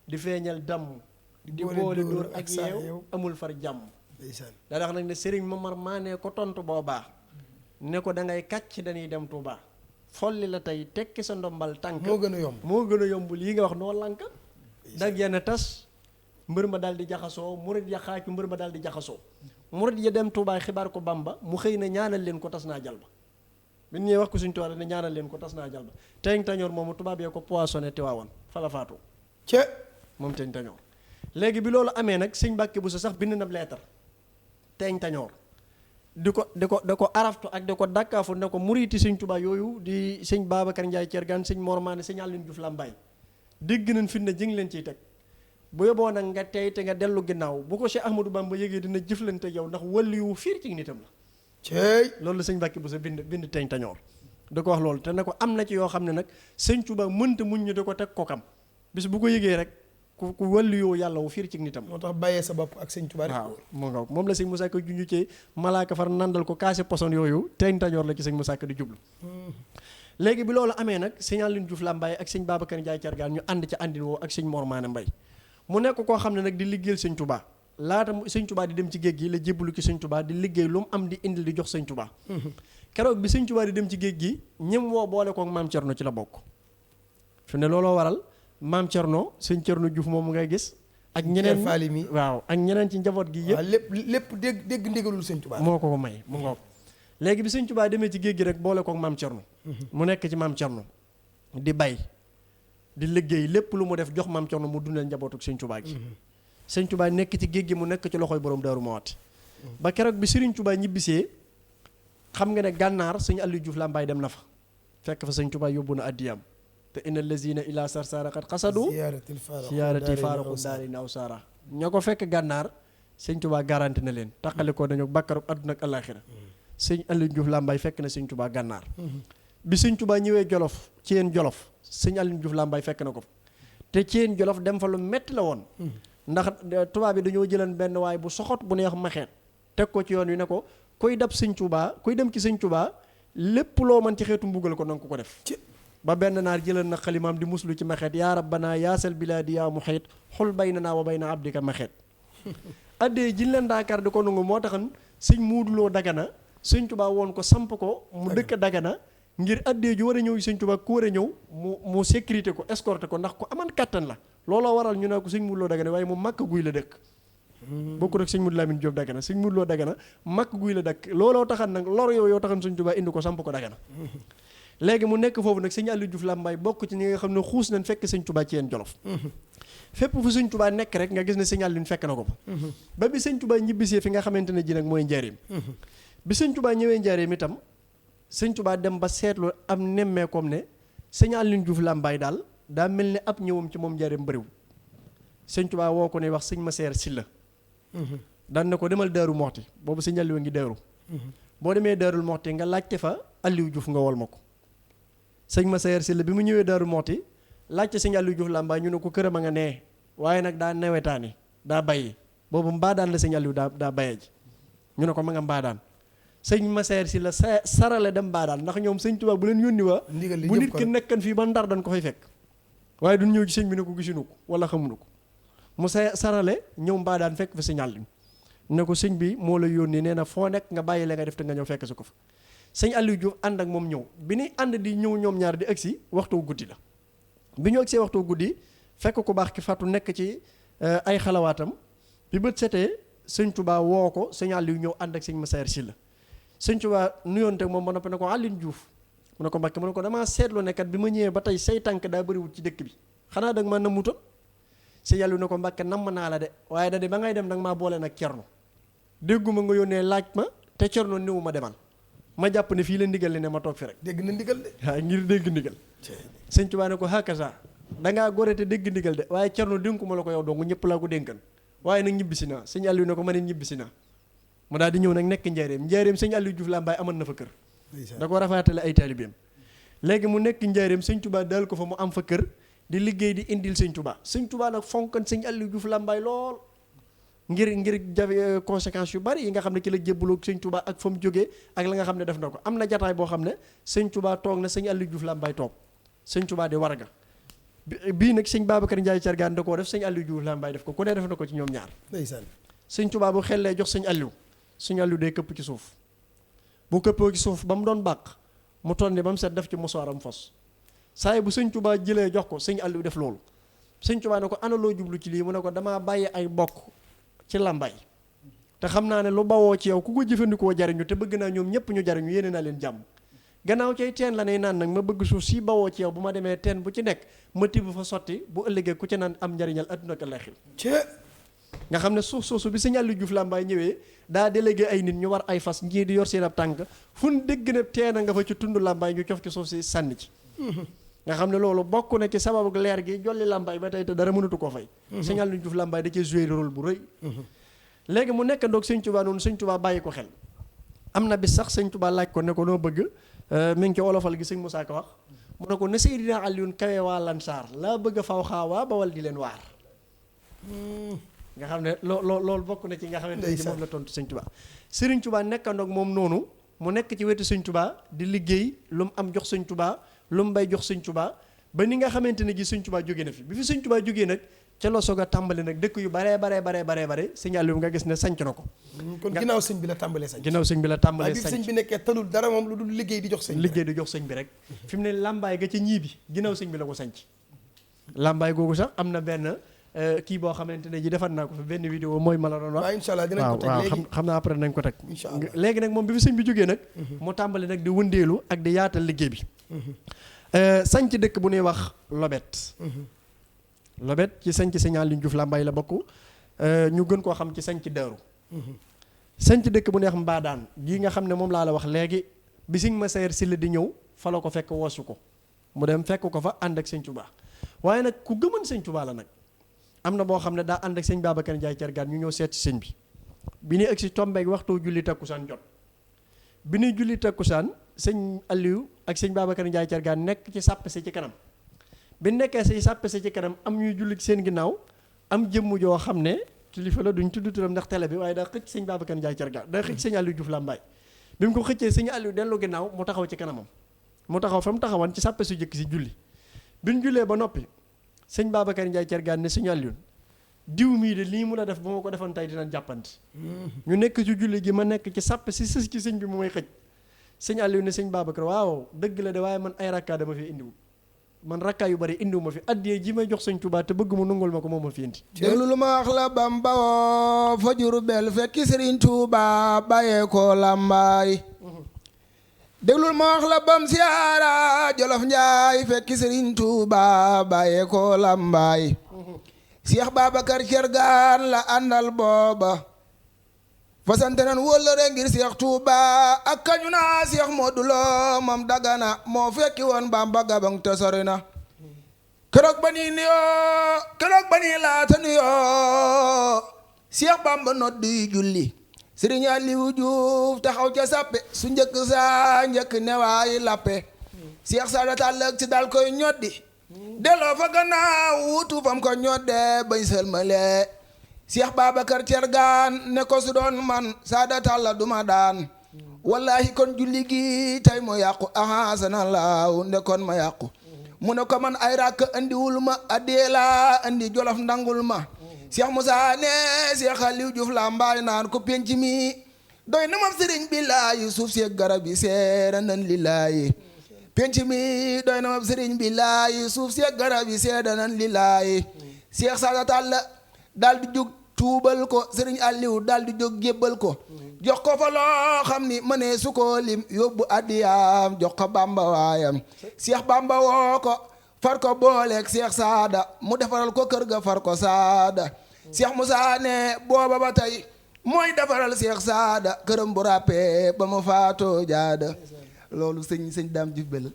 di feeñal damm di boole dóor ak yeew amul far jàmm daa wax nag ne Serigne Momar Maane ko tontu boobaa ne ko da ngay kàcc dañuy dem Touba folli la tey tekki sa ndombal tànk moo gën a yomb lii nga wax noo lànk dag yenn tas mbër ma daal di jaxasoo murit ya xaacu mbër ma daal di jaxasoo murit ya dem Touba xibaar ko Bamba mu xëy na ñaanal leen ko tas naa jal ba bi ñuy wax ko suñ tubaab ne ñaanal leen ko tas naa jal ba teeñ tañoor moomu tubaab yee ko poissonné Tiwaawan fa la faatu moom teeñ tañoor léegi bi loolu amee nag sëñ Mbàkke Buso sax bind na leetar teeñ tañoor di ko araftu ak di ko dàkkaafu ne ko muriti sëñ Tuubaa yooyu di sëñ Babacar Ndiaye Thiergane sëñ Mor Maane sëñ Aline Diouf Lambaye dégg nañ fi ne jëng leen ciy teg bu yóbboo nag nga tey te nga dellu ginnaaw bu ko Cheikh Ahmadou Bamba yëgee dina jëflante yow ndax wàllu yu fiir ci nitam la loolu la sëñ Mbàkke Buso bind teeñ tañoor da ko wax loolu te ne ko am na ci yoo xam ne nag sëñ Tuubaa mënta muñ ñu da ko teg ko kam bis bu ko yëgee rek ku wàllu yoo yàlla wu fiir ci nitam moo tax bàyyee sa bopp ak sëñ Tuubaa waaw moo nga moom la sëñ Musaa Ka junju ci malaaka far nandal ko kaase poson yooyu teeñ tañoor la ci sëñ Musaa Ka di jublu léegi bi loolu amee nag sëñ Aline Diouf Lambaye ak sëñ Babacar Ndiaye Thiergane ñu ànd ca àndin woo ak sëñ Mor Maane Mbay mu nekk koo xam ne nag di liggéeyal sëñ Tuubaa laata sëñ Tuubaa di dem ci géej gi la jébbalu ci sëñ Tuubaa di liggéey lu mu am di indil di jox sëñ Tuubaa keroog bi sëñ Tuubaa di dem ci géej gi ñëm woo boole kook maam Cerno ci la bokk fi ne looloo waral maam Cerno sëñ Cerno Diouf moom ngay gis ak ñeneen faali mi waaw ak ñeneen ci njaboot gi yëpp lépp dégg ndigalul sëñ Tuubaa moo ko may mu ngoog léegi bi sëñ Tuubaa demee ci géej gi rek boole kook maam Cerno mu nekk ci maam Cerno di bay di liggéey lépp lu mu def jox maam Cerno mu dundal njabootuk sëñ Tuubaa gi sëñ Tuubaa nekk ci géej gi mu nekk ci loxoy borom Daaru Muxti ba keroog bi Sëriñ Tuubaa ñibbisee xam nga ne gànnaar sëñ Aliou Diouf Lambaye dem na fa fekk fa sëñ Tuubaa yóbbu na addiyam te inna lazina ila sarsara qad xasadu siyaarati faaraxu daari naaw saara ña ko fekk gànnaar sëñ Tuubaa garanti na leen taqali ko dañu bàkkaru àdduna ak àllaaxira sëñ Aliou Diouf Lambaye fekk na sëñ Tuubaa gànnaar bi sëñ Tuubaa ñëwee Jolof ci yéen Jolof sëñ Aliou Diouf Lambaye fekk na ko te ci yéen Jolof dem fa lu metti la woon ndax tubaab bi dañoo jëlan benn waay bu soxot bu neex maxeet teg ko ci yoon wi ne ko kuy dab sëñ Tuubaa kuy dem ci sëñ Tuubaa lépp loo mën ci xeetu mbugal ko nanga ko def ba benn naar jëlan na xalimaam di muslu ci maxeet yaa rabbana yaasal bilaadi yaa muxiit xul baynanaa wa bayna abdika maxeet addee jiñ leen daakaar di ko nangu moo taxan sëñ muuduloo Dagana sëñ Tuubaa woon ko samp ko mu dëkk Dagana ngir addee ju war a ñëw sëñ Tuubaa ku war a ñëw mu sécurité ko escorté ko ndax ko aman kattan la looloo waral ñu ne ko sëñ Muuduloo Dagana waaye mu màkk guy la dëkk bokku rek sëñ Mudu Lamin Jóob Dagana sëñ Muuduloo Dagana màkk guy la dëkk looloo taxan nag lor yoo taxan sëñ Tuubaa indi ko samp ko Dagana léegi mu nekk foofu nag sëñ Aliou Diouf Lambaye bokk ci ñi nga xam ne xuus nañ fekk sëñ Tuubaa ci yeen Jolof fépp fu sëñ Tuubaa nekk rek nga gis ne sëñ Aliou fekk na ko fa ba bi sëñ Tuubaa ñibbisee fi nga xamante ne ji nag mooy njaareem bi sëñ Tuubaa ñëwee njaareem itam sëñ Tuubaa dem ba seetlu am nemmeekoom ne sëñ Aliou Diouf Lambaye daal daa mel ne ab ñëwam ci moom njaareem bëriwul sëñ Tuubaa woo ko ne wax sëñ Maseer Silla daan na ko demal Daaru Muxti boobu sëñ Aliou ngi Daaru boo demee Daarul Muxti nga laajte fa Aliou Diouf nga wol ma ko sëñ Maseer Silla bi mu ñëwee Daaru Muxti laajte sëñ Aliou Diouf Lambaye ñu ne ko këram a nga nee waaye nag daa nawetaani daa bayyi boobu mbaadaan la sëñ Aliou daa bayee ji ñu ne ko ma nga mbaadaan sëñ Maseer Silla sarale dem mbaadaan ndax ñoom sëñ Tuubaa bu leen yónni waa bu nit ki nekkan fii ba Ndar dañ ko fay fekk waaye duñ ñëw ci sëñ bi ne ko gisuñu ko wala xamuñu ko mu sarale ñëw mbaadaan fekk fa sëñ Aliou ne ko sëñ bi moo la yónni nee na foo nekk nga bàyyi la nga def te nga ñëw fekk si ko fa sëñ Aliou Diouf ànd ak moom ñëw bi ñuy ànd di ñëw ñoom ñaar di agsi waxtu guddi la bi ñu agsee waxtu guddi fekk ku baax ki fàttu nekk ci ay xalawaatam bi bët setee sëñ Tuubaa woo ko sëñ Aliou ñëw ànd ak sëñ Maseer Silla sëñ Tuubaa nuyoonte moom ba noppi ne ko Aliou Diouf mu ne ko Mbàkke mu ne ko damaa seetlu ne kat bi ma ñëwee ba tey say tànk daa bëriwul ci dëkk bi xanaa da nga maa nammutoon sëñ Aliou ne ko Mbàkke namm naa la de waaye da di ba ngay dem da nga maa boole nag Cerno dégguma nga yónnee laaj ma te Cerno néewu ma demal ma jàpp ne fii la ndigal li ne ma toog fi rek dégg na ndigal de waaw ngir dégg ndigal sëñ Tuubaa ne ko hakaza dangaa gore te dégg ndigal de waaye Cerno dénkuma la ko yow dong ñëpp laa ko dénkan waaye nag ñibbisi naa sëñ Aliou ne ko ma ne ñibbisi naa mu daal di ñëw nag nekk njaareem sëñ Aliou Diouf Lambaye amoon na fa kër da ko rafaatale ay taalibeem léegi mu nekk njaareem sëñ Tuubaa daal ko fa mu am fa kër di liggéey di indil sëñ Tuubaa nag fonkan sëñ Aliou Diouf Lambaye lool ngir jafe conséquences yu bari yi nga xam ne ki la jébbaloo sëñ Touba ak fa mu jógee ak la nga xam ne def na ko. am na jataay boo xam ne sëñ Touba toog na sëñ Aliou Diouf Lambaye toog sëñ Touba di warga bii nag sëñ Babacar Ndiaye Thiergane da koo def sëñ Aliou Diouf Lambaye def ko ku ne def na ko ci ñoom ñaar. ndeysaan. sëñ Touba bu xellee jox sëñ Aliou day këpp ci suuf bu këppoo ci suuf ba mu doon bàq mu tonni ba mu set def ci mosooram fos saa yi bu sëñ Touba jëlee jox ko sëñ Aliou def loolu sëñ Touba ne ko ana loo jublu ci lii mu ne ko damaa bàyyi ay bokk ci Lambaye te xam naa ne lu bawoo ci yow ku ko jëfandikoo jariñu te bëgg naa ñoom ñëpp ñu jariñu yéene naa leen jàmm gannaaw cay teen la nay naan nag ma bëgg suuf si bawoo ci yow bu ma demee teen bu ci nekk ma tibb fa sotti bu ëllëgee ku ci naan am njariñal adduna ak àllaaxira nga xam ne suuf soosu bi sëñ Aliou Diouf Lambaye ñëwee daa délégué ay nit ñu war ay fas ñii di yor seen ab tànk fu ñu dégg ne teen a nga fa ci tund Lambaye ñu cof ci suuf si sànni ci nga xam ne loolu bokk na ci sababu leer gi jolli Lambaye ba tey te dara mënatu koo fay sëñ Aliou Diouf Lambaye da cee joué rôle bu rëy léegi mu nekk ndoog sëñ Touba noonu sëñ Touba bàyyi ko xel am na bis sax sëñ Touba laaj ko ne ko noo bëgg mi ngi ci wolofal gi sëñ Moussa Ka wax mu ne ko ne Seydina Alioune kawe waa Lansar laa bëgg a faw xaawaa ba wal di leen waar nga xam ne loolu bokk na ci nga xamante ne moom la tontu sëñ Touba Serigne Touba nekkandoog moom noonu mu nekk ci wetu sëñ Touba di liggéey lu mu am jox sëñ Touba lu mu bay jox sëñ Touba ba ni nga xamante ne gi sëñ Touba jógee na fi bi fi sëñ Touba jógee nag ca la soog a tàmbali nag dëkk yu bare sëñ Aliou nga gis ne sanc na ko kon ginnaaw sëñ bi la tàmbalee sanc waaye bi sëñ bi nekkee talul dara moom lu dul liggéey di jox sëñ bi rek fi mu ne Lambaye ga ca ñii bi ginnaaw sëñ bi la ko sanc Lambaye googu sax am na benn kii boo xamante ne ji defar naa ko fi benn vidéo mooy ma la doon wax waaw incha allah dinañ ko teg léegi xam naa après nañ ko teg incha allah léegi nag moom bi fi sëñ bi jógee nag mu tàmbali nag di wëndeelu ak di yaatal liggéey bi sanc dëkk bu ñuy wax Lobet ci sanc sëñ Aliou Diouf Lambaye la bokk ñu gën koo xam ci sanc Daaru sanc dëkk bu neex Mbaadaan gii nga xam ne moom laa la wax léegi bi sëñ ma seer si la di ñëw fa la ko fekk woosu ko mu dem fekk ko fa ànd ak sëñ Touba waaye nag ku gëmoon sëñ Touba la nag am na boo xam ne daa ànd ak sëñ Babacar Ndiaye Thiergane ñu ñëw seet ci sëñ bi ñuy egg si tombeek waxtu julli takkusaan jot bi ñuy julli takkusaan sëñ Aliou ak sëñ Babacar Ndiaye Thiergane nekk ci sàpp si ci kanam bi nekkee si sàppe si ci kanam am ñuy julli ci seen ginnaaw am jëmm joo xam ne kilifa la duñ tudd turam ndax télé bi waaye daa xëcc sëñ Babacar Ndiaye Thiergane daa xëcc sëñ Aliou Diouf Lambaye bi mu ko xëccee sëñ Aliou dellu ginnaaw mu taxaw ci kanamam mu taxaw fa mu taxawan ci sàppe su jëkk si julli bi ñu jullee ba noppi sëñ Babacar Ndiaye Thiergane ne sëñ Aliou diw mii de lii mu la def ba ma ko defoon tey dinañ jàppante ñu nekk ci julli gi ma nekk ci sàppe si sës ci sëñ bi mu may xëcc sëñ Aliou ne sëñ Babacar waaw dëgg la de waaye man ay rakkaa dama fi indiwu man rakkaa yu bari indiwu ma fi addiyee ji may jox sëñ Touba te bëgg mu nungul ma ko moom ma fi indi déglu lu ma wax la Bamba woo fa Jurbel fekki Sëriñ Touba bàyyee ko Lambaye déglul ma wax la bam siyaara Jolof Njaay fekki Sëriñ Touba bàyyee ko Lambaye Cheikh Babacar Thiergane la àndal booba fasante nan wóllëre ngir Cheikh Touba ak kañu naa Cheikh Modou Lo moom Dagana moo fekki woon Bamba Gabang te sori na keroog ba nii nuyoo keroog ba nii laata nuyoo Cheikh Bamba noddi julli Serigne Aliou Diouf taxaw ca sàppe su njëkk saa njëkk newaayi lappe Cheikh Sada Tall ci dal koy ñoddi delloo fa gannaaw wutu fam ko ñodde bañ sëlmale Cheikh Babacar Thiergane ne ko su doon man Sada Tall duma daan wallahi kon julli gi tey mu yàqu aha sana laaw nde kon ma yàqu mu ne ko man ay rakk andiwul ma addee laa andi Jolof ndangul ma Cheikh Moussa ne Cheikh Aliou Diouf Lambaye naan ko penc mi doy na ma sëriñ billaahi suuf si garab yi seeda nan lillaahi penc mi doy na ma sëriñ billaahi suuf si garab yi seeda nan lillaahi Cheikh Sada Tall daal di jóg tuubal ko sëriñ Aliou daal di jóg jébbal ko jox ko fa loo xam ni mënee su ko lim yóbbu addiyaam jox ko Bamba waayam Cheikh Bamba woo ko far ko booleeg Cheikh Sada mu defaral ko kër ga far ko Sada Cheikh Moussa ne booba ba tey mooy defaral Cheikh Sada këram bu ràppee ba mu faatoo jaada loolu sëñ daam jubbel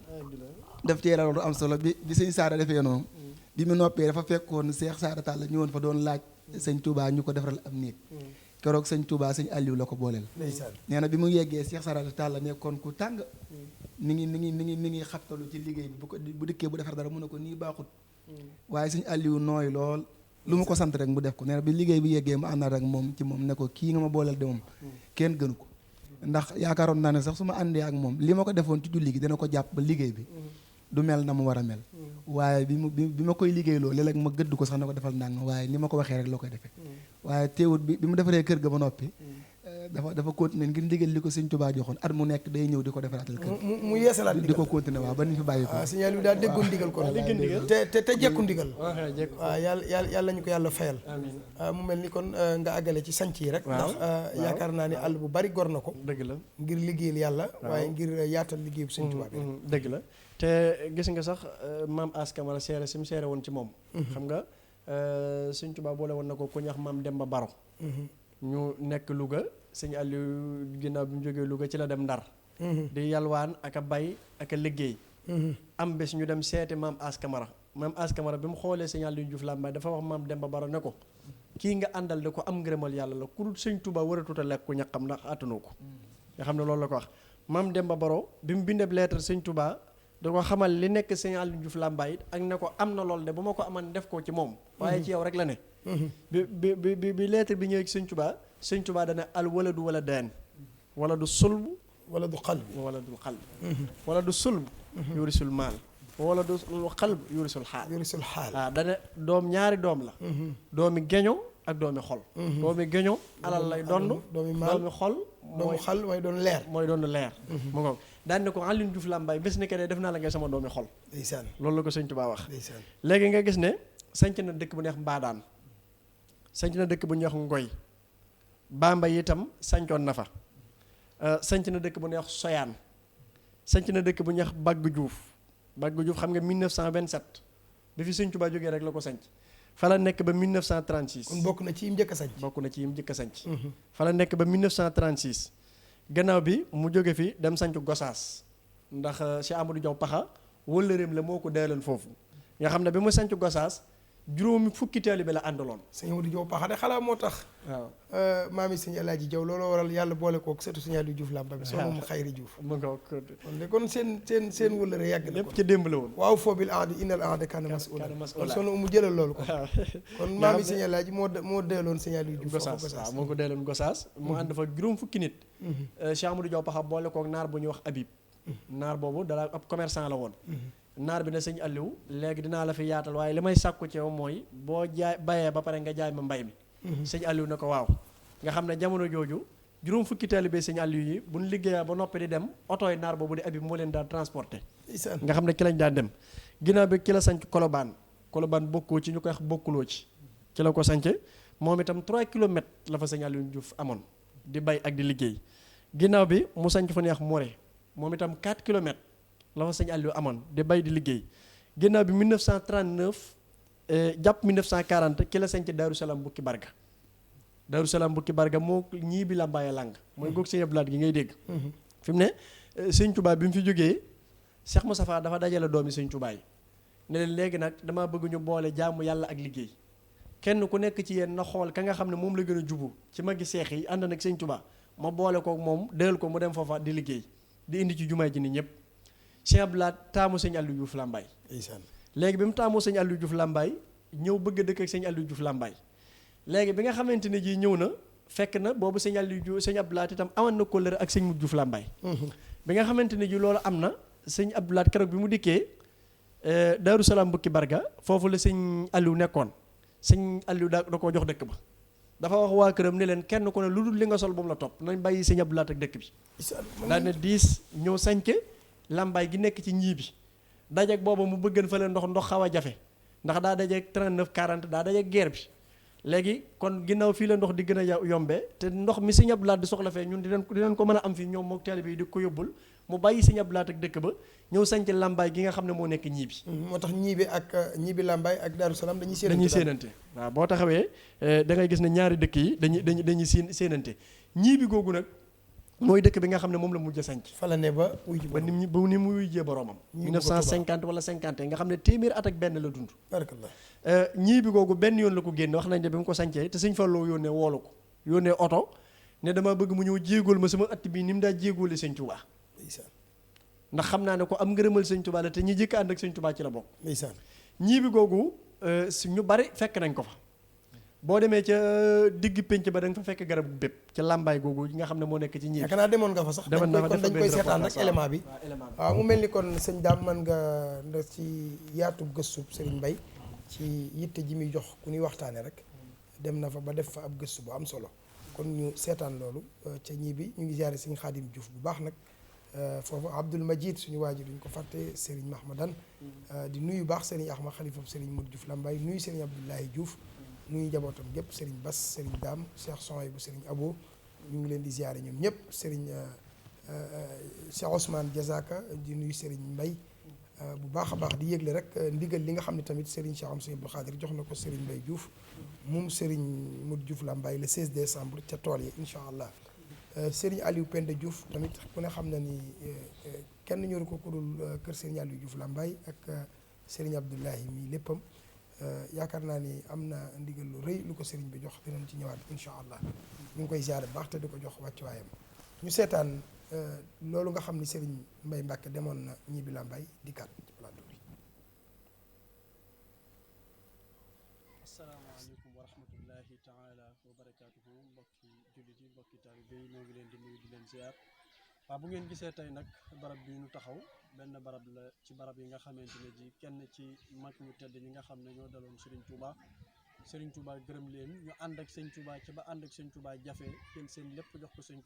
daf cee la loolu am solo bi sëñ Sada defee noonu bi mu noppee dafa fekkoon Cheikh Sada Tall ñëwoon fa doon laaj sëñ Touba ñu ko defaral am néeg keroog sëñ Touba sëñ Aliou la ko booleel nee na bi mu yeggee Cheikh Sada Tall nekkoon ku tàng mi ngi xabtalu ci liggéey bi bu dikkee bu defar dara mu ne ko nii baaxut waaye sëñ Aliou nooy lool lu ma ko sant rek mu def ko nee na bi liggéey bi yeggee mu àndaat ak moom ci moom ne ko kii nga ma booleel de moom kenn gënu ko ndax yaakaaroon naa ne sax su ma àndee ak moom li ma ko defoon ci julli gi dina ko jàpp ba liggéey bi du mel na mu war a mel waaye bi ma koy liggéeyloo léeg-léeg ma gëdd ko sax na ko defal ndànk waaye ni ma ko waxee rek loo koy defee waaye teewut bi mu defaree kër ga ba noppi dafa continuer ngir ndigal li ko sëñ Tuubaa joxoon at mu nekk day ñëw di ko defaraatal kër mu yeesalaat di ko continuer waaw ba ni fi bàyyi ko signal bi daal déggoon ndigal kon te jekku ndigal waaw yàlla ñu ko yàlla fayal mu mel ni kon nga àggale ci sanc yi rek ndax yaakaar naa ni àll bu bari gor na ko dëgg la ngir liggéeyal yàlla waaye ngir yaatal liggéey bu sëñ Tuubaa bi dëgg la te gis nga sax maam As Camara seere si mu seere woon ci moom xam nga sëñ Tuubaa boole woon na ko ku ñax maam Demba Baro ñu nekk Louga sëñ Aliou ginnaaw bi mu jógee Louga ci la dem Ndar di yalwaan ak a bay ak a liggéey am bés ñu dem seeti maam As Camara maam As Camara bi mu xoolee sëñ Aliou Diouf Lambaye dafa wax maam Demba Baro ne ko kii nga àndal de ko am ngërëmal yàlla la ku dul sëñ Tuubaa waratut a lekk ku ñaqam ndax attanoo ko nga xam ne loolu la ko wax maam Demba Baro bi mu bindee lettre sëñ Tuubaa da ko xamal li nekk sëñ Aliou Diouf Lambaye ak ne ko am na lool de bu ma ko aman def ko ci moom waaye ci yow rek la ne bi lettre bi ñëwee ci sëñ Tuubaa dana al waladu wala daan wala du sulb wala du xalb wala du sulb yurisul maal wala du xalb yurisul xaal waaw dana doom ñaari doom la doomi geño ak doomi xol doomi geño alal lay dond doomi xol doomu xal mooy doon leer mu ngoog daan ne ko Aliou Diouf Lambaye bés ni que ne def naa la ngay sama doomi xol ndeysaan loolu la ko sëñ Tuubaa wax léegi nga gis ne sanc na dëkk bu neex Mbaadaan sanc na dëkk bu neex Ngoy Bambey itam sancoon na fa sanc na dëkk bu neex Soyaan sanc na dëkk bu neex Baggu Diouf xam nga 1927 bi fi sëñ Tuubaa jógee rek la ko sanc fa la nekk ba 1936 kon bokk na ci yim njëkk a sanc fa la nekk ba 1936 gannaaw bi mu jóge fi dem sanc Gosaas ndax Cheikh Amadou Diaw Paxa wëllëreem la moo ko deeloon foofu nga xam ne bi mu sanc Gosaas juróomi fukki taalibe la àndaloon sëñ Amadou Diaw Paxa de xalaa moo tax waaw maami sëñ Alaaji Diaw looloo waral yàlla boole kook sëtu sëñ Aliou Diouf Lambaye bi soxna mu xayri Diouf kon seen wëllëre yàgg na lépp ca démb la woon waaw foo bil aadi innal aada kana mas'uula kon soxna mu jëlal loolu kon maami sëñ Alaaji moo deeloon sëñ Aliou Diouf Gosaas waaw moo ko deeloon Gosaas mu ànd fa juróom fukki nit Cheikh Amadou Diaw Paxa boole kook naar bu ñuy wax Habib naar boobu dala ab commerçant la woon naar bi ne sëñ Aliou léegi dinaa la fi yaatal waaye li may sàkku ci yow mooy boo jaay bayee ba pare nga jaay ma mbay mi sëñ Aliou ne ko waaw nga xam ne jamono jooju juróom fukki taalibe sëñ Aliou yi buñ liggéeyaa ba noppi di dem oto yi naar boobu di Habib moo leen daan transporté nga xam ne ki lañ daan dem ginnaaw bi ki la sanc Colobane bokkoo ci ñu koy wax bokkuloo ci la ko sanc moom itam 3 kilomètres la fa sëñ Aliou Diouf amoon di bay ak di liggéey ginnaaw bi mu sanc fa neex Moré moom itam 4 kilomètres la fa sëñ Aliou amoon di bay di liggéey ginnaaw bi 1939 jàpp 1940 ki la sanc Daaru Salaam Bukki Barga moo ñii bi Lambaye lang mooy goog sëñ Abdoulaye gi ngay dégg fi mu ne sëñ Touba bi mu fi jógee Cheikh Moustapha dafa dajale doomi sëñ Touba yi ne leen léegi nag damaa bëgg ñu boole jaamu yàlla ak liggéey kenn ku nekk ci yéen na xool ka nga xam ne moom la gën a jubu ci magi seex yi ànd nag sëñ Touba ma boole ko moom déel ko mu dem foofa di liggéey di indi ci jumaay ji ni ñëpp Cheikh Abdoulaye taamu sëñ Aliou Diouf Lambaye léegi bi mu taamoo sëñ Aliou Diouf Lambaye ñëw bëgg a dëkk ak sëñ Aliou Diouf Lambaye léegi bi nga xamante ne ji ñëw na fekk na boobu sëñ Aliou Diouf sëñ Abdoulaye itam amoon na kóllëre ak sëñ Modou Diouf Lambaye bi nga xamante ne ji loolu am na sëñ Abdoulaye keroog bi mu dikkee Daaru Salaam Bukki Barga foofu la sëñ Aliou nekkoon sëñ Aliou da koo jox dëkk ba dafa wax waa këram ne leen kenn ku ne lu dul li nga sol bu mu la topp nañ bàyyi sëñ Abdoulaye ak dëkk bi daal ne 10 ñëw sañc Lambaye gi nekk ci ñii bi dajeeg booba mu bëggan fa leen ndox xaw a jafe ndax daa dajeeg 39 40 daa dajeeg guerre bi léegi kon ginnaaw fii la ndox di gën a yombee te ndox mi sëñ Abdoulaye di soxla fee ñun dinañ ko mën a am fii ñoom mook taalibe yi di ko yóbbul mu bàyyi sëñ Abdoulaye ak dëkk ba ñëw sañc Lambaye gi nga xam ne moo nekk ñii bi moo tax ñii bi Lambaye ak Daaru Salaam dañuy séenante waaw boo taxawee da ngay gis ne ñaari dëkk yi dañuy séenante ñii bi googu nag mooy dëkk bi nga xam ne moom la mujj a sanc fa la ne ba ni mu wujjee boroomam 1950 wala 50 nga xam ne téeméer at ak benn la dund barakallah ñii bi googu benn yoon la ko génne wax nañ ne bi mu ko sancee te sëñ Fallou yónnee woolu ko yónnee oto ne dama bëgg mu ñëw jéegool ma sama att bi ni mu daa jéegoole sëñ Touba ndax xam naa ne ko am ngërëmal sëñ Touba la te ñi jëkk ànd ak sëñ Touba ci la bokk ñii bi googu ñu bari fekk nañ ko fa boo demee ca digg pénc ba da nga fa fekk garab gu bépp ca làmbaay googu yi nga xam ne moo nekk ci ñiib yaakaar naa demoon nga fa sax demoon na fa dañ koy seetaan rek élément bi waaw mu mel ni kon sëñ Dame mën nga ci yaatu gëstu Serigne Mbaye ci yitte ji muy jox ku ñuy waxtaane rek dem na fa ba def fa ab gëstu bu am solo kon ñu seetaan loolu ca ñii bi ñu ngi ziare sëñ Xaadim Diouf bu baax nag foofu Abdoul Majid suñu waajur duñ ko fàtte Serigne Mahmadan di nuyu baax Serigne Ahmad Khalifa Serigne Modou Diouf Lambaye nuyu Serigne Abdoulaye Diouf nuyu njabootam gépp Serigne Bass Serigne Dame Cheikh Sohaïbou Serigne Abo ñu ngi leen di ziare ñoom ñëpp Serigne Cheikh Ousmane Diazaka di nuyu Serigne Mbaye bu baax a baax di yëgle rek ndigal li nga xam ne tamit Serigne Cheikh Am Serigne Abdou Khadir jox na ko Serigne Mbaye Diouf moom Serigne Modou Diouf Lambaye le 16 décembre ca tool yi incha allah Serigne Aliou Penda Diouf tamit ku ne xam na ni kenn ñoru ko ku dul kër Serigne Aliou Diouf Lambaye ak Serigne Abdoulahi mi léppam yaakaar naa ni am na ndigal lu rëy lu ko Serigne bi jox dinañ ci ñëwaat incha allah ñu ngi koy ziare bu baax te di ko jox wàccuwaayam ñu seetaan loolu nga xam ni Serigne Mbaye Mbacke demoon na ñibbi Lambaye dikkaat ci plateau bi. asalaamaaleykum wa rahmatullahi taala wa barakaatuhu mbokki jullit yi mbokki taalibe yi ñoo ngi leen di nuyu di leen ziar waaw bu ngeen gisee tey nag barab bi ñu taxaw benn barab la ci barab yi nga xamante ne ji kenn ci mag ñu tedd ñi nga xam ne ñoo daloon Serigne Touba gërëm leen ñu ànd ak Serigne Touba ci ba ànd ak Serigne Touba jafe jël seen lépp jox ko Serigne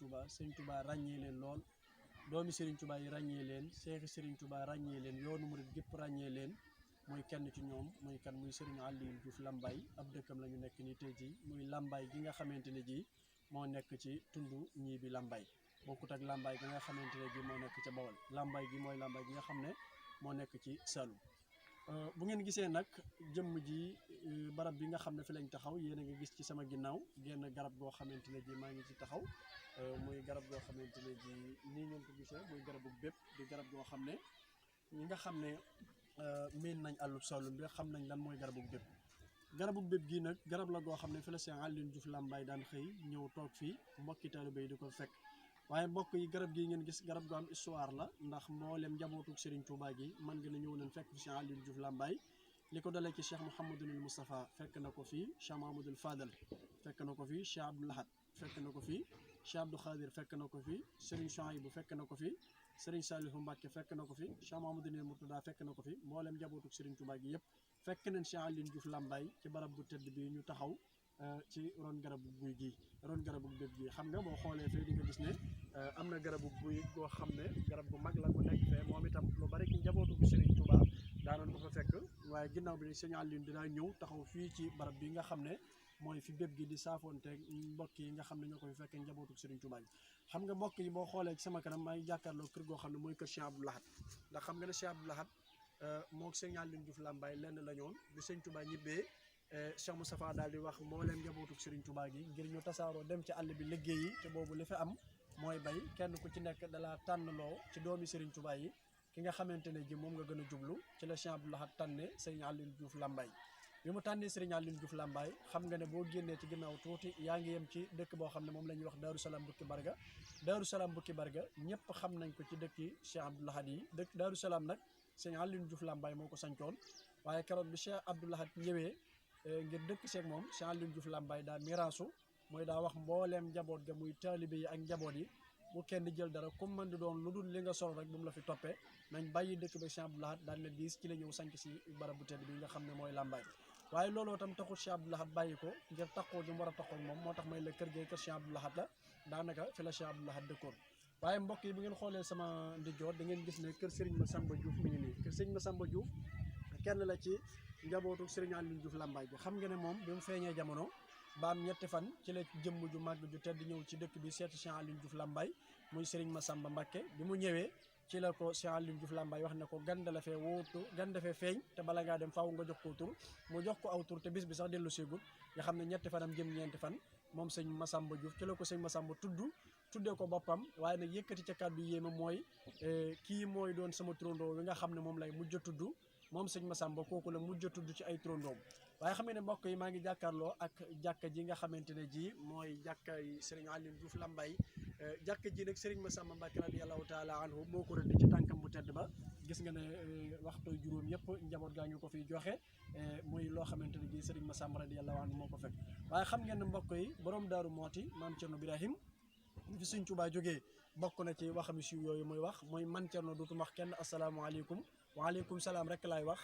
Touba ràññee leen lool doomi Serigne Touba yi ràññee leen seexi Serigne Touba ràññee leen yoonu murid gépp ràññee leen muy kenn ci ñoom muy kan muy Serigne Aliou Diouf Lambaye ab dëkkam la ñu nekk ni tey ji muy Lambaye gi nga xamante ne ji moo nekk ci tundu ñii bi Lambaye bokkut ak Lambaye gi nga xamante ne ji moo nekk ca Bawol Lambaye gi mooy Lambaye gi nga xam ne moo nekk ci Saloum bu ngeen gisee nag jëmm ji barab bi nga xam ne fi lañ taxaw yéen a nga gis ci sama ginnaaw genn garab goo xamante ne ji maa ngi ci taxaw muy garab goo xamante ne ji nii ngeen ko gisee muy garabu bépp di garab goo xam ne ñi nga xam ne miin nañ àllub Saloum bi xam nañ lan mooy garabu bépp garabu bépp gii nag garab la goo xam ne fi la Serigne Aliou Diouf Lambaye daan xëy ñëw toog fii mbokki taalibe yi di ko fekk waaye mbokk yi garab gii ngeen gis garab gu am histoire la ndax mboolem njabootug Serigne Touba gi man nga na ñëw leen fekk fi Serigne Aliou Diouf Lambaye li ko dalee ci Cheikh Mouhamadoul Moustapha fekk na ko fii Cheikh Mahamadoul Fadal fekk na ko fii Cheikh Abdou Lahad fekk na ko fii Cheikh Abdou Khadir fekk na ko fii Serigne Souhaïbou fekk na ko fii Serigne Salihou Mbacke fekk na ko fi Cheikh Mouhamadoul Mourtada fekk na ko fi mboolem njabootug Serigne Touba gi yëpp fekk nañ Serigne Aliou Diouf Lambaye ci barab bu tedd bi ñu taxaw ci ron garabu guy gi ron garabu bépp gi xam nga boo xoolee fee di nga gis ne am na garabu guy goo xam ne garab gu mag la ko nekk fee moom itam lu bari ci njabootu Serigne Touba daanoon ko fa fekk waaye ginnaaw bi Serigne Aliou dinaa ñëw taxaw fii ci barab bi nga xam ne mooy fi bépp gi di saafoonteeg mbokk yi nga xam ne ñoo ko fi fekk njabootu Serigne Touba gi xam nga mbokk yi boo xoolee ci sama kanam maa ngi jàkkaarloo kër goo xam ne mooy kër Cheikh Abdou Lahad ndax xam nga ne Cheikh Abdou Lahad moo Serigne Aliou Diouf Lambaye lenn la ñoon bi Serigne Touba ñibbee Cheikh Moustapha daal di wax mbooleem njabootu Serigne Touba gi ngir ñu tasaaroo dem ci àll bi liggéey yi te boobu li fi am mooy bay kenn ku ci nekk dalaa tànnloo ci doomi Serigne Touba yi ki nga xamante ne ji moom nga gën a jublu ci la Cheikh Abdou Lahad tànne Serigne Aliou Diouf Lambaye bi mu tànnee Serigne Aliou Diouf Lambaye xam nga ne boo génnee ci ginnaaw tuuti yaa ngi yem ci dëkk boo xam ne moom la ñuy wax Daaru Salaam Bukki Barga Daaru Salaam Bukki Barga ñëpp xam nañ ko ci dëkki Cheikh Abdou Lahad yi dëkk Daaru Salaam nag Serigne Aliou Diouf Lambaye moo ko sancoon waaye keroog bi Cheikh Abdou Lahad ñëwee ngir dëkk seeg moom Cheikh Aliou Diouf Lambaye daa miraasu mooy daa wax mbooleem njaboot ga muy taalibe yi ak njaboot yi bu kenn jël dara comme man di doon lu dul li nga sol rek bu mu la fi toppee nañ bàyyi dëkk ba Cheikh Abdou Lahad daal ne diis ci la ñëw sanc si barab bu tedd bi nga xam ne mooy Lambaye waaye looloo tam taxul Cheikh Abdou Lahad bàyyi ko ngir taxoo gi mu war a taxoo moom moo tax may la kër gee kër Cheikh Abdou Lahad la daanaka fi la Cheikh Abdou Lahad dëkkoon waaye mbokk yi bu ngeen xoolee sama ndijoor da ngeen gis ne kër Serigne Massamba Diouf mi ngi nii kër Serigne Massamba Diouf kenn la ci njabootu Serigne Aliou Diouf Lambaye bi xam nga ne moom bi mu feeñee jamono ba am ñetti fan ci la jëmm ju màgg ju tedd ñëw ci dëkk bi seeti Cheikh Aliou Diouf Lambaye muy Serigne Massamba Mbacke bi mu ñëwee ci la ko Cheikh Aliou Diouf Lambaye wax ne ko gan la fee wóotu gan dafee feeñ te bala ngaa dem faaw nga jox ko tur mu jox ko aw tur te bis bi sax dellu seegul nga xam ne ñetti fanam jëm ñeenti fan moom sëñ Massamba Diouf ci la ko sëñ Massamba tuddee ko boppam waaye nag yëkkati ca kàddu yéema mooy kii mooy doon sama turandoo wi nga xam ne moom lay mujj a tudd moom sëñ Massamba kooku la mujj a tudd ci ay turandoom waaye xam ne mbokk yi maa ngi jàkkaarloo ak jàkka ji nga xamante ne ji mooy jàkka yi Serigne Aliou Diouf Lambaye jàkka ji nag Serigne Massamba Mbacke radiyallahu taala anhu moo ko rëdd ci tànkam bu tedd ba gis nga ne waxtu juróom yëpp njaboot gaa ngi ko fiy joxe muy loo xamante ne bii Serigne Massamba radiyallahu anhu moo ko fekk waaye xam ngeen ne mbokk yi borom Daaru Mooti maam Cerno Birahim fi Sëñ Tuubaa jógee bokk na ci waxam siiw yooyu muy wax mooy man Cerno dootum wax kenn asalaamaaleykum waaleykum salaam rek laay wax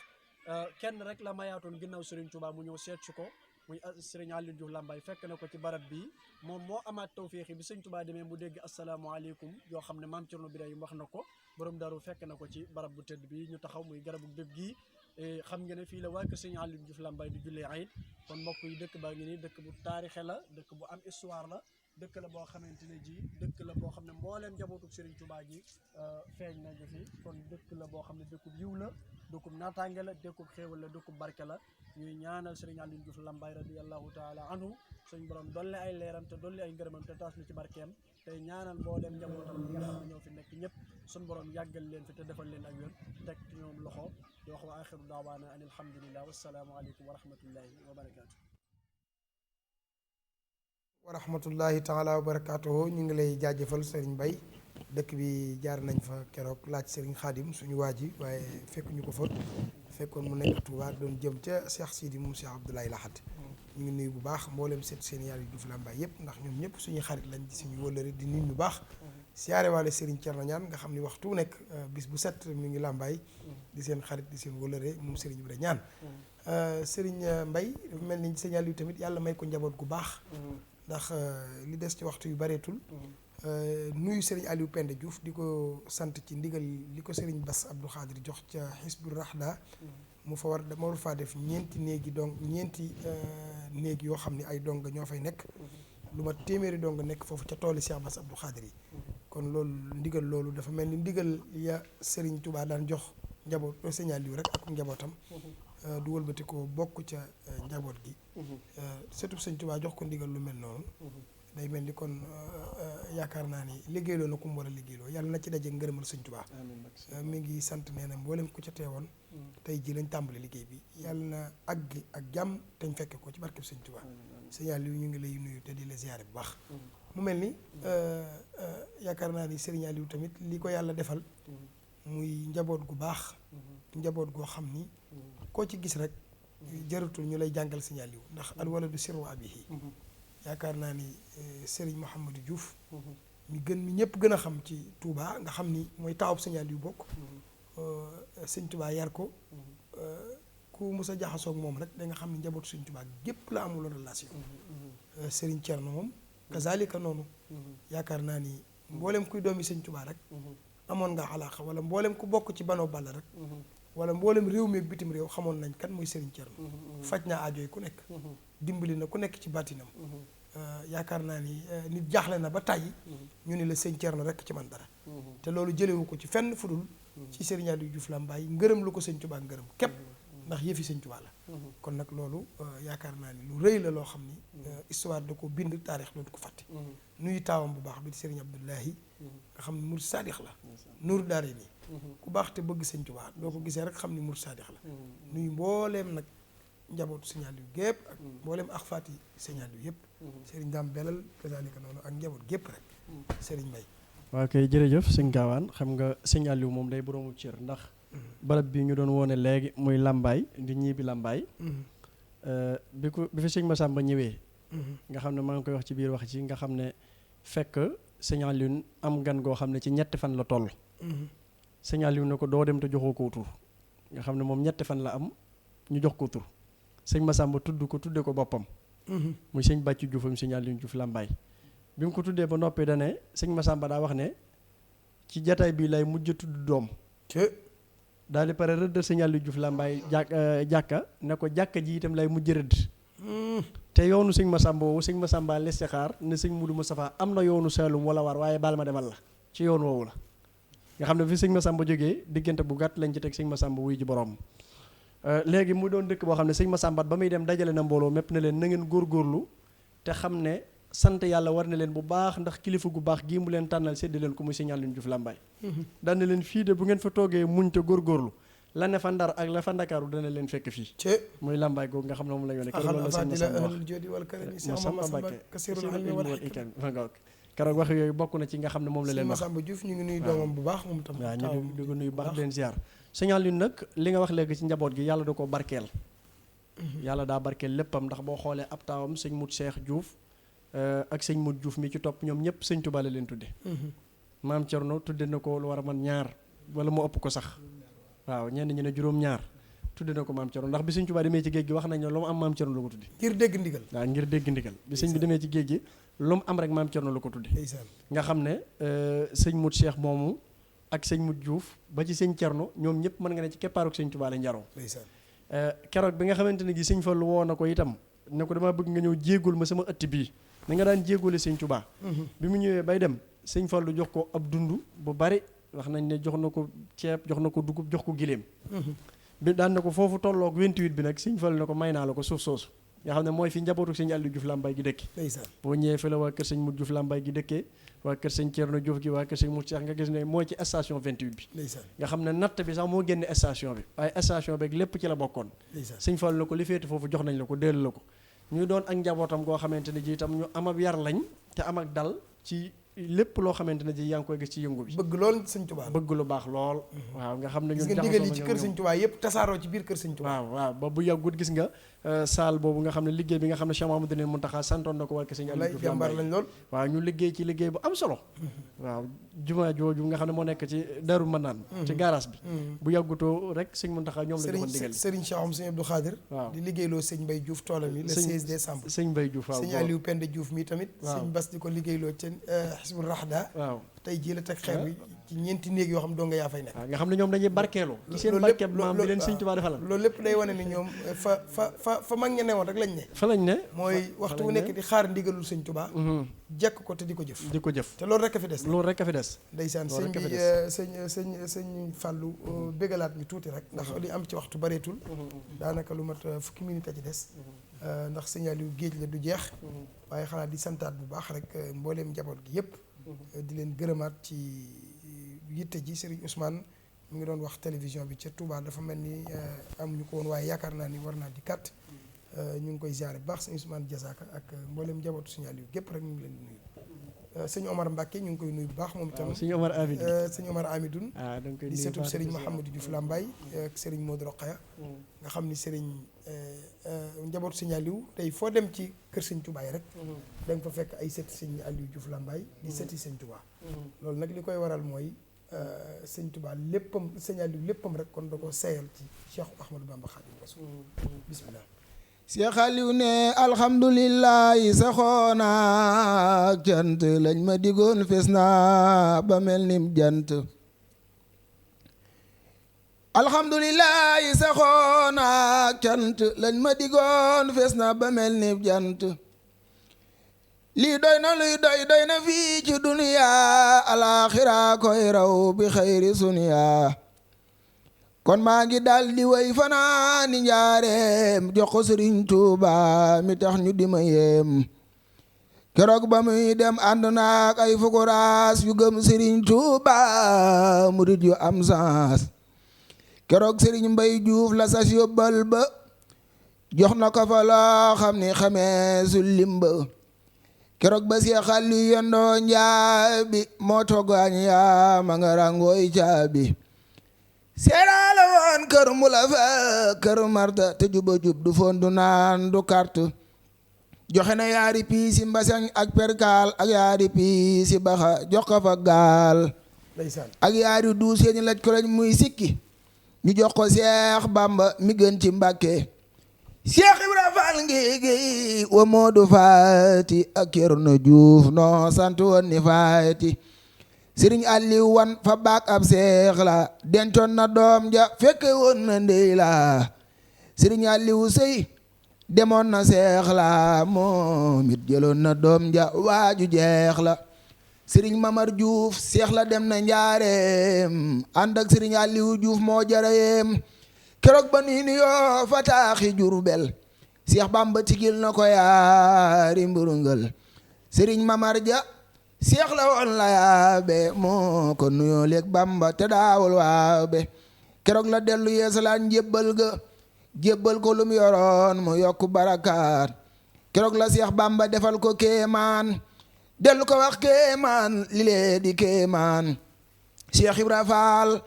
kenn rek la mayaatoon ginnaaw Serigne Touba mu ñëw seet si ko muy Serigne Aliou Diouf Lambaye fekk na ko ci barab bi moom moo amaat tawféexi bi Serigne Touba demee mu dégg asalaamaaleykum yoo xam ne maam Cerno Birahim wax na ko borom Daaru fekk na ko ci barab bu tëdd bi ñu taxaw muy garabu bépp gi xam nga ne fii la waa kër Serigne Aliou Diouf Lambaye di jullee ayit kon mbokk yi dëkk baa ngi nii dëkk bu taarixe la dëkk bu am histoire la dëkk la boo xamante ne ji dëkk la boo xam ne mbooleem njabootu Serigne Touba gi feeñ nañu fi kon dëkk la boo xam ne dëkkub yiw la dëkkub naataange la dëkkub xéewal la dëkkub barke la ñuy ñaanal Serigne Aliou Diouf Lambaye radiyallahu taala anhu suñ borom dolli ay leeram te dolli ay ngërëmam te taas na ci barkeem te ñaanal mbooleem njabootam yi nga xam ne ñoo fi nekk ñëpp suñ borom yàggal leen fi te defal leen ak wér teg ci ñoom loxo di wax wa axiru daawaana an alhamdulillah wassalaamu aleykum wa rahmatullahi wa barakaatu. wa rahmatullahi taala wa barakaatuhu ñu ngi lay jaajëfal Serigne Mbaye dëkk bi jaar nañ fa keroog laaj Serigne Khadim suñu waa ji waaye fekkuñu ko fa fekkoon mu nekk Touba doon jëm ca Cheikh Sidi moom Cheikh Abdoulaye Lahat ñu ngi nuyu bu baax mboolem seet seen yàlla Diouf Lambaye yëpp ndax ñoom ñëpp suñuy xarit lañ di suñu wëllëre di nit ñu baax siyaare waale Serigne Thierno Niane nga xam ni waxtu nekk bis bu set mi ngi Lambaye di seen xarit di seen wëllëre moom Serigne Ibra Niane Serigne Mbaye dafa mel ni signal yu tamit yàlla may ko njaboot gu baax ndax li des ci waxtu yu bareetul nuyu Serigne Aliou Penda Diouf di ko sant ci ndigal li ko Serigne Bass Abdou Khadir jox ca Hizbur Rahda mu fa war faa def ñeenti néeg yoo xam ne ay dong ñoo fay nekk lu ma téeméeri dong nekk foofu ca tooli Cheikh Bass Abdou Khadir yi kon loolu ndigal loolu dafa mel ni ndigal ya Serigne Touba daan jox njaboot Serigne Aliou rek ak njabootam du wëlbati ko bokk ca njaboot gi surtout Serigne Touba jox ko ndigal lu mel noonu day mel ni kon yaakaar naa ni liggéeyloo na ku mu war a liggéeyloo yàlla na ci daje ngërëmal Sëñ Tuubaa mi ngi sant nee na mboolem ku ca teewoon tey ji lañ tàmbali liggéey bi yàlla na àgg ak jàmm te ñu fekke ko ci barkeb Sëñ Tuubaa Sëñ Aliou ñu ngi lay nuyu te di la ziyaare bu baax mu mel ni yaakaar naa ni Sëriñ Aliou tamit li ko yàlla defal muy njaboot gu baax njaboot goo xam ni koo ci gis rek jëratul ñu lay jàngal Sëñ Aliou ndax al waladu sirru abihi yaakaar naa ni Serigne Mouhamadou Diouf mi ñëpp gën a xam ci Touba nga xam ni mooy taawub Sëñ Aliou bokk Sëñ Touba yar ko ku mos a jaxasoog moom rek da nga xam ni njabootu Sëñ Touba gépp la amuloon relation Serigne Thierno moom kazalika noonu yaakaar naa ni mboolem kuy doomi Sëñ Touba rek amoon nga xalaaqa wala mboolem ku bokk ci Bano Balla rek wala mboolem réew mi ak bitim réew xamoon nañ kan mooy Serigne Thierno faj naa aajo yi ku nekk dimbali na ku nekk ci bàttinam yaakaar naa ni nit jaaxle na ba tàyyi ñu ni la Sëñ Thierno rek ci man dara te loolu jëlewu ko ci fenn fudul ci Serigne Aliou Diouf Lambaye ngërëm lu ko Sëñ Touba ngërëm képp ndax yëfi Sëñ Touba la kon nag loolu yaakaar naa ni lu rëy la loo xam ni histoire da ko bind taarix dootu ko fàtte nuyu taawam bu baax bi di Serigne Abdoulahi nga xam ni murid saadix la nuuru daare nii ku baax te bëgg Sëñ Touba doo ko gisee rek xam ni murid saadix la nuyu mbooleem nag njabootu Sëñ Aliou gépp ak mboolem ak faati Sëñ Aliou yëpp Serigne Dame Belal kazalika noonu ak njaboot gépp rek Serigne Mbaye waaw kay jërëjëf sëñ Gaawaan xam nga Sëñ Aliou moom day boroomu cër ndax barab bi ñu doon woone léegi muy Lambaye di ñibbi Lambaye bi fi Sëñ Massamba ñëwee nga xam ne maa ngi koy wax ci biir wax ci nga xam ne fekk Sëñ Aliou am gan goo xam ne ci ñetti fan la toll Sëñ Aliou ne ko doo dem te joxoo ko tur nga xam ne moom ñetti fan la am ñu jox ko tur Sëñ Massamba tudde ko boppam muy Sëñ Bàcci Dioufam Sëñ Aliou Diouf Lambaye bi mu ko tuddee ba noppi da ne Sëñ Massamba daa wax ne ci jataay bii lay mujj tudd doom daal di pare rëdd Sëñ Aliou Diouf Lambaye jàkka ne ko jàkka ji itam lay mujj rëdd te yoonu Sëñ Massamba woowu Sëñ Massamba listixaar ne Sëñ Mudu Moustapha am na yoonu Saalum wala war waaye baal ma demal la ci yoon woowu la nga xam ne fi Sëñ Massamba jógee diggante bu gàtt lañ ci teg Sëñ Massamba wuy ji borom léegi mu doon dëkk boo xam ne Sëñ Massamba ba muy dem dajale na mbooloo mépp ne leen na ngeen góorgóorlu te xam ne sant yàlla war na leen bu baax ndax kilifa gu baax gii mu leen tànnal sédd leen ko muy Sëñ Aliou Diouf Lambaye daan na leen fii de bu ngeen fa toogee muñ te góorgóorlu la ne fa Ndar ak la fa Ndakaaru dana leen fekk fii muy Lambaye googu nga xam ne moom la ñu ne loolu la Sëñ Massamba wax keroog wax yooyu bokk na ci nga xam ne moom la leen wax. Massamba Diouf ñu ngi nuyu doomam bu baax moom tam. waaw ñu di ko nuyu baax leen ziar. signal yu nag li nga wax léegi ci njaboot gi yàlla da ko barkeel. yàlla daa barkeel léppam ndax boo xoolee ab taawam sëñ Mut Cheikh Diouf ak sëñ Mut Diouf mi ci topp ñoom ñëpp sëñ Tuubaa la leen tudde maam Cerno tudde na ko lu war a man ñaar wala mu ëpp ko sax waaw ñenn ñi ne juróom-ñaar tudde na ko maam Cerno ndax bi sëñ Tuubaa demee ci géej gi wax nañ ne lu mu am maam Cerno la ko tudde ngir dégg ndigal. waaw ngir dégg ndigal bi sëñ bi demee ci géej gi lu mu am rek maam Cerno la ko tudde nga xam ne sëñ Mut Cheikh moomu ak sëñ Mut Diouf ba ci sëñ Cerno ñoom ñëpp mën nga ne ci keppaaruk sëñ Tuubaa la njaroo keroog bi nga xamante ne gi sëñ Fallu woo na ko itam ne ko damaa bëgg nga ñëw jéegul ma sama ëtt bii na nga daan jéegule sëñ Tuubaa bi mu ñëwee bay dem sëñ Fallu jox ko ab dund bu bari wax nañ ne jox na ko ceeb jox na ko dugub jox ko giléem bi daan na ko foofu tolloog 28 bi nag sëñ Fallu ne ko may naa la ko suuf soosu nga xam ne mooy fi njabootu sëñ Aliou Diouf Lambaye gi dëkke boo ñëwee fi la waa kër sëñ Mut Diouf Lambaye gi dëkkee waa kër sëñ Thierno Diouf gi waa kër sëñ Mut Cheikh nga gis ne mooy ci station 28 bi nga xam ne natt bi sax moo génne station bi waaye station bi lépp ci la bokkoon sëñ Fallu la ko li féete foofu jox nañ la ko dellu la ko ñuy doon ak njabootam goo xamante ne ji itam ñu am ab yar lañ te am ak dal ci lépp loo xamante ne ji yaa ngi koy gis ci yëngu bi bëgg lool sëñ Tuubaa bëgg lu baax lool waaw nga xam ne ñun gis nga ndigal yi ci kër sëñ Tuubaa yëpp tasaaroo ci biir kër sëñ Tuubaa waaw ba bu yàggut gis nga saal boobu nga xam ne liggéey bi nga xam ne Cheikh Mouhamadoul Mountakha santoon na ko waa kër sëñ Aliou Diouf jàmbaar lañ lool waaw ñu liggéey ci liggéey bu am solo waaw jumaa jooju nga xam ne moo nekk ci Daaru Manaan ci garage bi bu yàggutoo rek sëñ Mountakha ñoom la joxoon ndigal sëriñ Cheikh sëñ Abdou Khadir waaw di liggéeyloo sëñ Mbaye Diouf toolam yi le 16 décembre sëñ Mbaye Diouf waaw sëñ Aliou Penda Diouf mi tamit waaw sëñ Bass di ko liggéeyloo ca Hizbul Rahda waaw tey jii la teg xeer bi ci ñeenti néeg yoo xam doo nga yaa fay nekk nga xam ne ñoom dañuy barkeeloo ci seen barkeeb maam bi leen sëñ Tuubaa defal loolu lépp day wane ni ñoom fa mag ña newoon rek lañ ne fa lañ ne mooy waxtu bu nekk di xaar ndigalul sëñ Tuubaa jekk ko te di ko jëf te loolu rek a fi des loolu rek a fi des ndeysaan sëñ bi sëñ Fàllu bégalaat ñu tuuti rek ndax li am ci waxtu bareetul daanaka lu mat fukki minute a ci des ndax sëñ Aliou géej la du jeex waaye xanaa di santaat bu baax rek mbooleem njaboot gi yépp di leen gërëmaat ci yitte ji Serigne Ousmane mu ngi doon wax télévision bi ca Touba dafa mel ni amuñu ko woon waaye yaakaar naa ni war naa di kat ñu ngi koy ziare bu baax sëñ Ousmane Diazaka ak mbooleem njabootu sëñ Aliou gépp rek ñu ngi leen di nuyu sëñ Omar Mbacke ñu ngi koy nuyu bu baax moom itam sëñ Omar Amidoun sëñ Omar Amidoun di sëtub Serigne Mouhamadou Diouf Lambaye ak Serigne Modou Rokhaya nga xam ni Serigne njabootu sëñ Aliou tey foo dem ci kër sëñ Touba yi rek da nga fa fekk ay sëti sëñ Aliou Diouf Lambaye di sëti sëñ Touba loolu nag li koy waral mooy sëñ Touba léppam sëñ Aliou léppam rek kon da ko seeyal ci Cheikh Ahmadou Bamba Khadim Rasoul bismillah Cheikh Aliou ne alhamdulillahi saxoona cant lañ ma digoon fes na ba mel nim jant alhamdulillahi saxoona cant lañ ma digoon fes na ba mel nim jant lii doy na luy doy na fii ci duniya alaxira koy raw bi xayri suniya kon maa ngi dal di way fanaani njaareem jox ko Sëriñ Tuuba mi tax ñu di ma yéem keroog ba muy dem ànd naak ay fukuraas yu gëm Sëriñ Tuuba murid yu am saas keroog Sëriñ Mbay Juuf la sas yóbbal ba jox na ko fa loo xam ni xamee su limba keroog ba Seex Aliou yendoo njaabi moo togaañ yaa ma nga rangooy caabi seeraale woon kër mu la fa kër marta te juba jub du foon du naan du carte joxe na yaari piisi mbasañ ak perkaal ak yaari piisi baxa jox ko fa gaal ak yaari duus yéeni laj ko lañ muy sikki ñu jox ko Seex Bamba mi gën ci Mbàkke Seex Ibra Faal ngi wa Moodu Faati ak Cerno Juuf noo sant woon ni faati Sëriñ Aliou wan fa baak ab seex la dencoon na doom ja fekke woon na ndey la Sëriñ Aliou sëy demoon na seex la moom it jëloon na doom ja waaju jeex la Sëriñ Mamar Juuf seex la dem na njaareem ànd ak Sëriñ Aliou Juuf moo jarayeem keroog ba nii ni yoo fa taaxi Jurbel Seex Bamba tigil na ko yaari mburungal Sëriñ Mamar Ja seex la woon la yaabe moo ko nuyoo leeg Bamba te daawul waabe keroog la dellu yeesalaan njébbal ga jébbal ko lum yoroon mu yokku barakaat keroog la Seex Bamba defal ko kéemaan dellu ko wax kéemaan li lee di kéemaan Cheikh Ibra Faal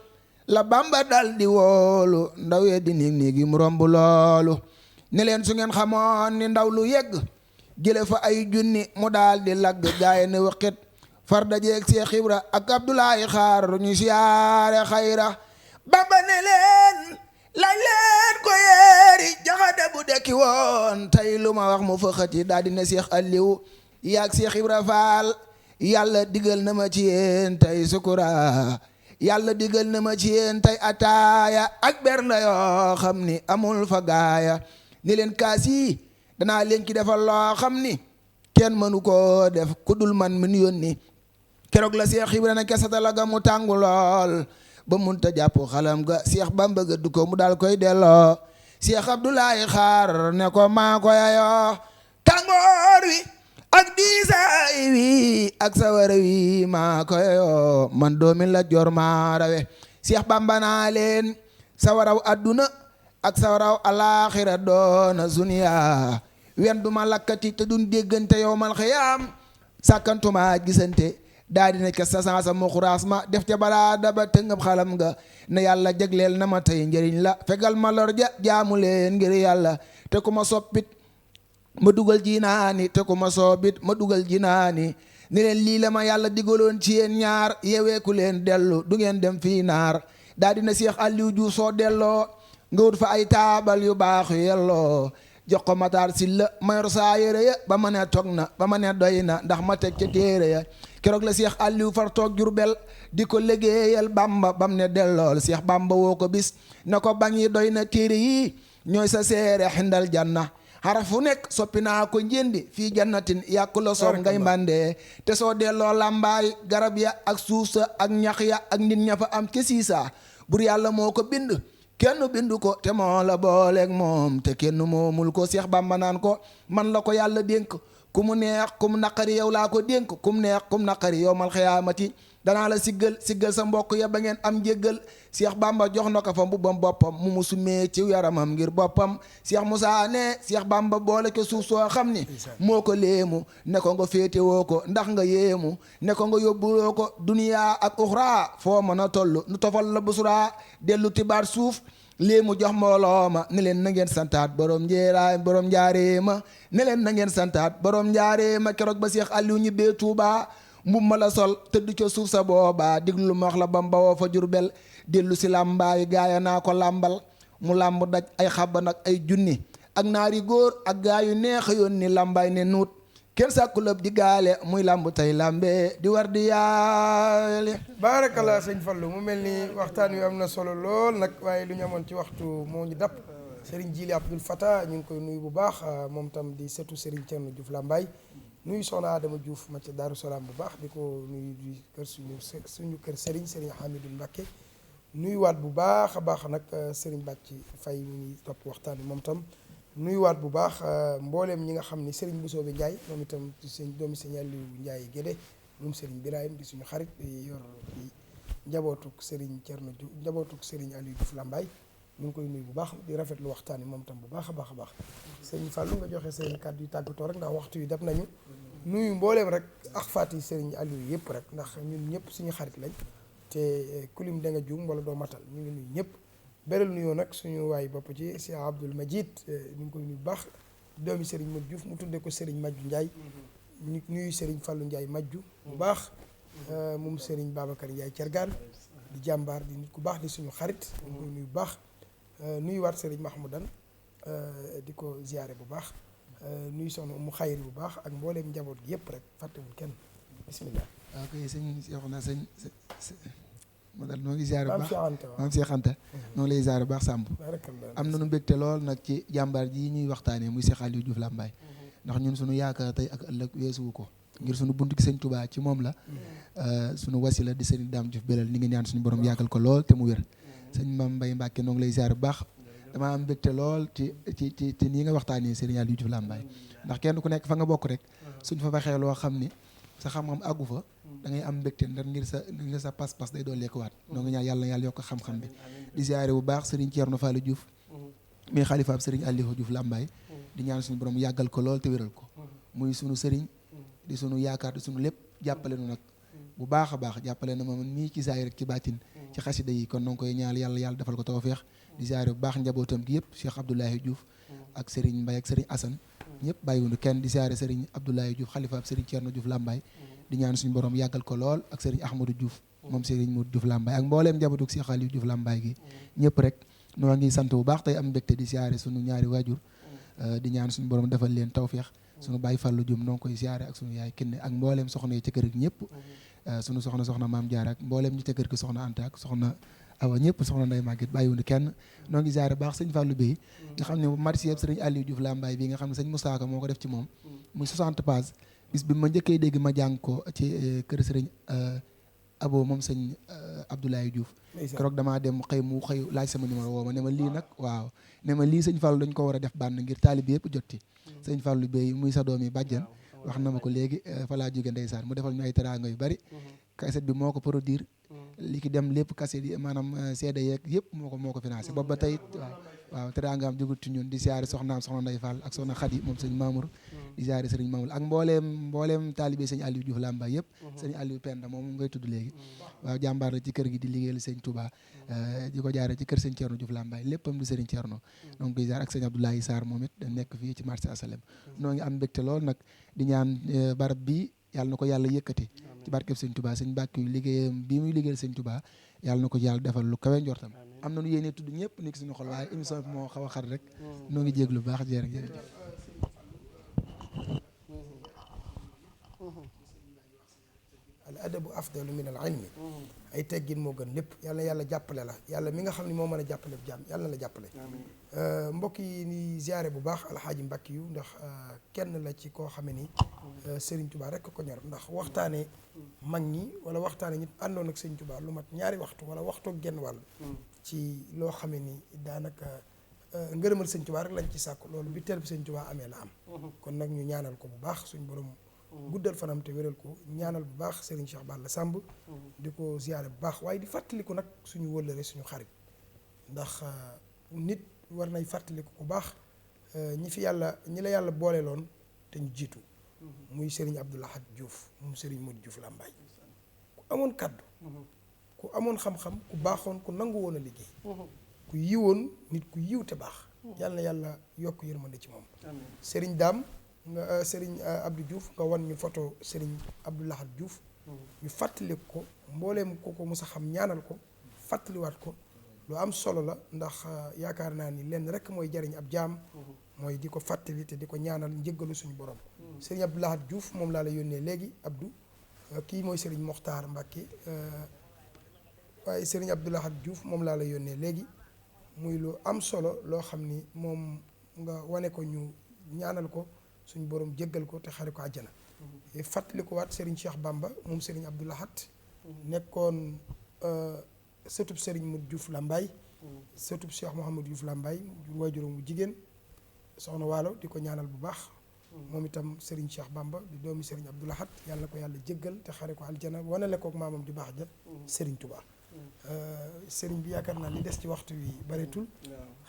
la Bamba dal di woolu ndaw ye di néegi mu romb loolu ne leen su ngeen xamoon ni ndaw lu yegg jële fa ay junni mu daal di lagg gaay ne waqit far dajeeg Cheikh Ibra ak Abdoulaye Xaar ñu siyaare xayra Bamba ne leen laaj leen ko yeeri jaxate bu dekki woon tey lu ma wax mu fëxati daal di ne Cheikh Aliou yaag Cheikh Ibra Faal yàlla digal na ma ci yéen tey sukura yàlla digal na ma ci yéen tey ataaya ak bernde yoo xam ni amul fa gaaya ni leen kaas yi danaa leen ki defal loo xam ni kenn mënu koo def ku dul man min yónni keroog la Cheikh Ibra ne kesata la ga mu tàngu lool ba munta jàpp xalam ga Cheikh Bamba ga du ko mu daal koy delloo Cheikh Abdoulaye Xaar ne ko maa ko yayoo tàngoor wi ak diisaay wi ak sawara wi maa ko yayoo man doomi la jor maa rawe Cheikh Bamba naa leen sawaraw adduna ak sawaraw alaaxira doona suniya wen duma lakkati te duñ déggante yow mal xiyaam sàkkantuma gisante daa dina ke sa mu xuraas ma def ca balaa daba tëngab xalam nga ne yàlla jagleel na ma tey njëriñ la fegal ma lor ja jaamu leen ngir yàlla te ku ma soppit ma dugal jinaani te ku ma soobit ma dugal jinaani ne leen lii la ma yàlla digaloon ci yéen ñaar yeweeku leen dellu du ngeen dem fii naar daa dina Cheikh Aliou Diouf soo delloo nga wut fa ay taabal yu baax yu yelloo jox ko Matar Sylla mayor saa yére ya ba ma ne toog na ba ma ne doy na ndax ma teg ca téere ya keroog la Cheikh Aliou far toog Jurbel di ko liggéeyal Bamba bam ne dellool Cheikh Bamba woo ko bis na ko bañ yi doy na téere yi ñooy sa seere xindal janna xaraf fu nekk soppi naa ko njëndi fii jannatin yàkku la soob ngay mbàndee te soo delloo làmbaay garab ya ak suuf sa ak ñax ya ak nit ña fa am kesiisa bur yàlla moo ko bind kenn bindu ko te moo la booleeg moom te kenn moomul ko Cheikh Bamba naan ko man la ko yàlla dénk ku mu neex ku mu naqari yow laa ko dénk ku mu neex ku mu naqari yow mal xiyaamati danaa la siggal sa mbokk ya ba ngeen am njéggal Cheikh Bamba jox na ko fa mbubbam boppam mu sumee ci yaramam ngir boppam Cheikh Moussa ne Cheikh Bamba boole ko suuf soo xam ni moo ko léemu ne ko nga féetewoo ko ndax nga yéemu ne ko nga yóbbuloo ko duniyaa ak uxra foo mën a toll nu tofal la busura dellu tibaat suuf léemu jox mbooloo ma ne leen na ngeen santaat borom njéeraay borom njaareema ne leen na ngeen santaat borom njaareema keroog ba Cheikh Aliou ñibbee Touba mbub ma la sol tëdd ca suuf sa booba diglu ma wax la bam bawoo fa Jurbel dellu si làmbaay gaaya naa ko làmbal mu làmb daj ay xabba nag ay junni ak naari góor ak gaayu neex yoon ni làmbaay ne nuut kenn sàkkulëb di gaale muy làmb tey làmbee di war di yaale baarakallah sëñ Fallou mu mel ni waxtaan wi am na solo lool nag waaye lu ñu amoon ci waxtu moo ñu dab Serigne Djili Abdoul Fatah ñu ngi koy nuyu bu baax moom tam di setu Serigne Thierno Diouf Lambaye nuyu soxna Adama Diouf ma ca Daaru Salaam bu baax di ko nuyu di kër suñu kër Serigne Hamidou Mbacké nuyuwaat bu baax a baax nag Serigne Bàcci Faye mu ngi topp waxtaan bi moom tam nuyuwaat bu baax mbooleem ñi nga xam ni Serigne Bousso bi Ndiaye moom itam di seen doomi Serigne Aliou Ndiaye Guédé moom Serigne Birahim di suñu xarit di yor di njabootuk Serigne Thierno Diouf njabootuk Serigne Aliou Diouf Lambaye ñu ngi koy nuyu bu baax di rafetlu waxtaan yi moom tam bu baax a baax a baax Serigne Fallou nga joxe seen kàddu yu tàggatoo rek ndax waxtu yi dab nañu nuyu mbooleem rek ak faati Serigne Aliou yëpp rek ndax ñun ñëpp suñu xarit lañ te kulim da nga juum wala doo matal ñu ngi nuyu ñëpp beral nuyoo nag suñu waay bopp ci Cheikh Abdoul Majid ñu ngi koy nuyu bu baax doomi Serigne Modou Diouf mu tuddee ko Serigne Majju Ndiaye ñu nuyu Serigne Fallou Ndiaye Majju bu baax moom Serigne Babacar Ndiaye Thiergane di jàmbaar di nit ku baax di suñu xarit ñu ngi koy nuyu bu baax nuyuwaat Serigne Mahmoudan di ko ziyaare bu baax nuyu soxna mu xayri bu baax ak mbooleem njaboot gi yëpp rek fàttewul kenn bismillah waaw kay sëñ Cheikh na sëñ ma dal noo ngi ziyaare bu baax waaw maam Cheikh Anta noo lay ziyaare bu baax Samb barakallah am nañu mbégte lool nag ci jàmbaar ji ñuy waxtaanee muy Cheikh Aliou Diouf Lambaye ndax ñun suñu yaakaar tey ak ëllëg weesuwu ko ngir suñu bunt ki sëñ Touba ci moom la suñu wasila di sëriñ Dame Diouf Belal ni ngi ñaan suñu borom yàggal ko lool te mu wér sëñ Mame Mbaye Mbacke noo ngi lay ziyaare bu baax damaa am mbégte lool ci nii nga waxtaanee Serigne Aliou Diouf Lambaye ndax kenn ku nekk fa nga bokk rek suñ fa waxee loo xam ni sa xam-xam àggu fa da ngay am mbégte ndax ngir sa pas-pas day doon lekkuwaat noo ngi ñaan yàlla yokk xam-xam bi di ziare bu baax Serigne Thierno Fallou Diouf muy xalifaab Serigne Aliou Diouf Lambaye di ñaan suñu borom yàggal ko lool te wéral ko muy sunu Serigne di sunu yaakaar di sunu lépp jàppale nu nag bu baax a baax jàppale na ma man mii ci saay rek ci baatin ci xasida yi kon noo ngi koy ñaal yàlla defal ko tawfeex di ziare bu baax njabootam gi yëpp Cheikh Abdoulaye Diouf ak Serigne Mbaye ak Serigne Assane ñëpp bàyyiwunu kenn di ziare Serigne Abdoulaye Diouf xalifa ab Serigne Thierno Diouf Lambaye di ñaan suñu borom yàggal ko lool ak Serigne Ahmadou Diouf moom Serigne Modou Diouf Lambaye ak mbooleem njabootu Cheikh Aliou Diouf Lambaye gi ñëpp rek noo ngi sant bu baax tey am mbégte di ziare suñu ñaari waajur di ñaan suñu borom defal leen tawfeex suñu Baye Fallou Dioum noo ngi koy ziare ak suñu yaay Kinne ak mbooleem soxna yi ca kër gi ñëpp suñu soxna Maam Jaara ak mbooleem ñi ca kër gi soxna Anta ak soxna Awa ñëpp soxna Ndeye Maguette bàyyiwuñu kenn noo ngi ziare baax sëñ Fallou Bey nga xam ne marché yëpp sëriñ Aliou Diouf Lambaye bi nga xam ne sëñ Moussa Ka moo ko def ci moom muy 60 pages bis bi ma njëkkee dégg ma jàng ko ci kër sëriñ Abo moom sëñ Abdoulaye Diouf keroog damaa dem xëy laaj sama numéro woo ma ne ma lii nag waaw ne ma lii sëñ Fallou dañ ko war a def bànn ngir taalib yëpp jotti sëñ Fallou Bey muy sa doom yi bàjjan wax na ma ko léegi fa laa jóge ndeysaan mu defal ñu ay teraanga yu bari cassette bi moo ko produire li ki dem lépp cassette yi maanaam CD yeeg yëpp moo ko financé boobu ba tey waaw teraangaam jógut ci ñun di siyaare soxna Ndeye Fall ak soxna Khady moom sëñ Mamour di siyaare sëriñ Mamour ak mbooleem taalibe sëñ Aliou Diouf Lambaye yëpp sëñ Aliou Penda moom ngay tudd léegi waaw jàmbaar la ci kër gi di liggéeyal sëñ Touba di ko jaare ci kër sëñ Thierno Diouf Lambaye léppam di sëriñ Thierno donc koy siyaare ak sëñ Abdoulaye Sarr moom it da nekk fii ci marché Asalem noo ngi am mbégte lool nag di ñaan barab bi yàlla na ko yàlla yëkkati ci barkeb sëñ Touba sëñ Mbàkke yu liggéeyam bii muy liggéeyal sëñ Touba yàlla na ko yàlla defal lu kawe njortam am na nu yéene tudd ñëpp nekk suñu xol waaye émission bi moo xaw a xat rek noo ngi jéglu bu baax jërëjëf al adabu afdalu min al ilmi ay teggin moo gën lépp yàlla jàppale la yàlla mi nga xam ne moo mën a jàppale bu jaam yàlla na la jàppale mbokk yi ni ziare bu baax alxaaji Mbàkke yu ndax kenn la ci koo xame ni Serigne Touba rek ko ñor ndax waxtaane mag ñi wala waxtaane ñi àndoon ak Serigne Touba lu mat ñaari waxtu wala waxtoog genn wàll ci loo xame ni daanaka ngërëmal Serigne Touba rek lañ ci sàkku loolu bi teel bi Serigne Touba amee la am kon nag ñu ñaanal ko bu baax suñ borom guddal fanam te wéral ko ñaanal bu baax Serigne Cheikh Balla Samb di ko ziare bu baax waaye di fàttaliku nag suñu wëllëre suñu xarit ndax nit war nay fàttaliku ku baax ñi la yàlla booleeloon te ñu jiitu muy Serigne Abdou Lahad Diouf moom Serigne Modou Diouf Lambaye ku amoon kaddu ku amoon xam-xam ku baaxoon ku nangu woon a liggéey ku yiwoon nit ku yiw te baax yàlla na yàlla yokk yërmande ci moom Serigne Dame nga Serigne Abdou Diouf nga wan ñu photo Serigne Abdou Lahad Diouf ñu fàttali ko mbooleem ko mos a xam ñaanal ko fàttaliwaat ko lu am solo la ndax yaakaar naa ni lenn rek mooy jariñ ab jaam mooy di ko fàttali te di ko ñaanal njëggalu suñu borom Serigne Abdou Lahad Diouf moom laa la yónnee léegi Abdou kii mooy Serigne Mokhtar Mbacke waaye Serigne Abdou Lahad Diouf moom laa la yónnee léegi muy lu am solo loo xam ni moom nga wane ko ñu ñaanal ko suñu borom jéggal ko te xare ko àjjana fàttali ko waat Serigne Cheikh Bamba moom Serigne Abdou Lahad nekkoon sëtub Serigne Modou Diouf Lambaye sëtub Cheikh Mouhamadou Diouf Lambaye waajuram bu jigéen soxna Waalo di ko ñaanal bu baax moom itam Serigne Cheikh Bamba di doomi Serigne Abdou Lahad yàlla na ko yàlla jéggal te xare ko aljana wanale kook maamam ju baax ja Serigne Touba Serigne bi yaakaar naa li des ci waxtu wi bareetul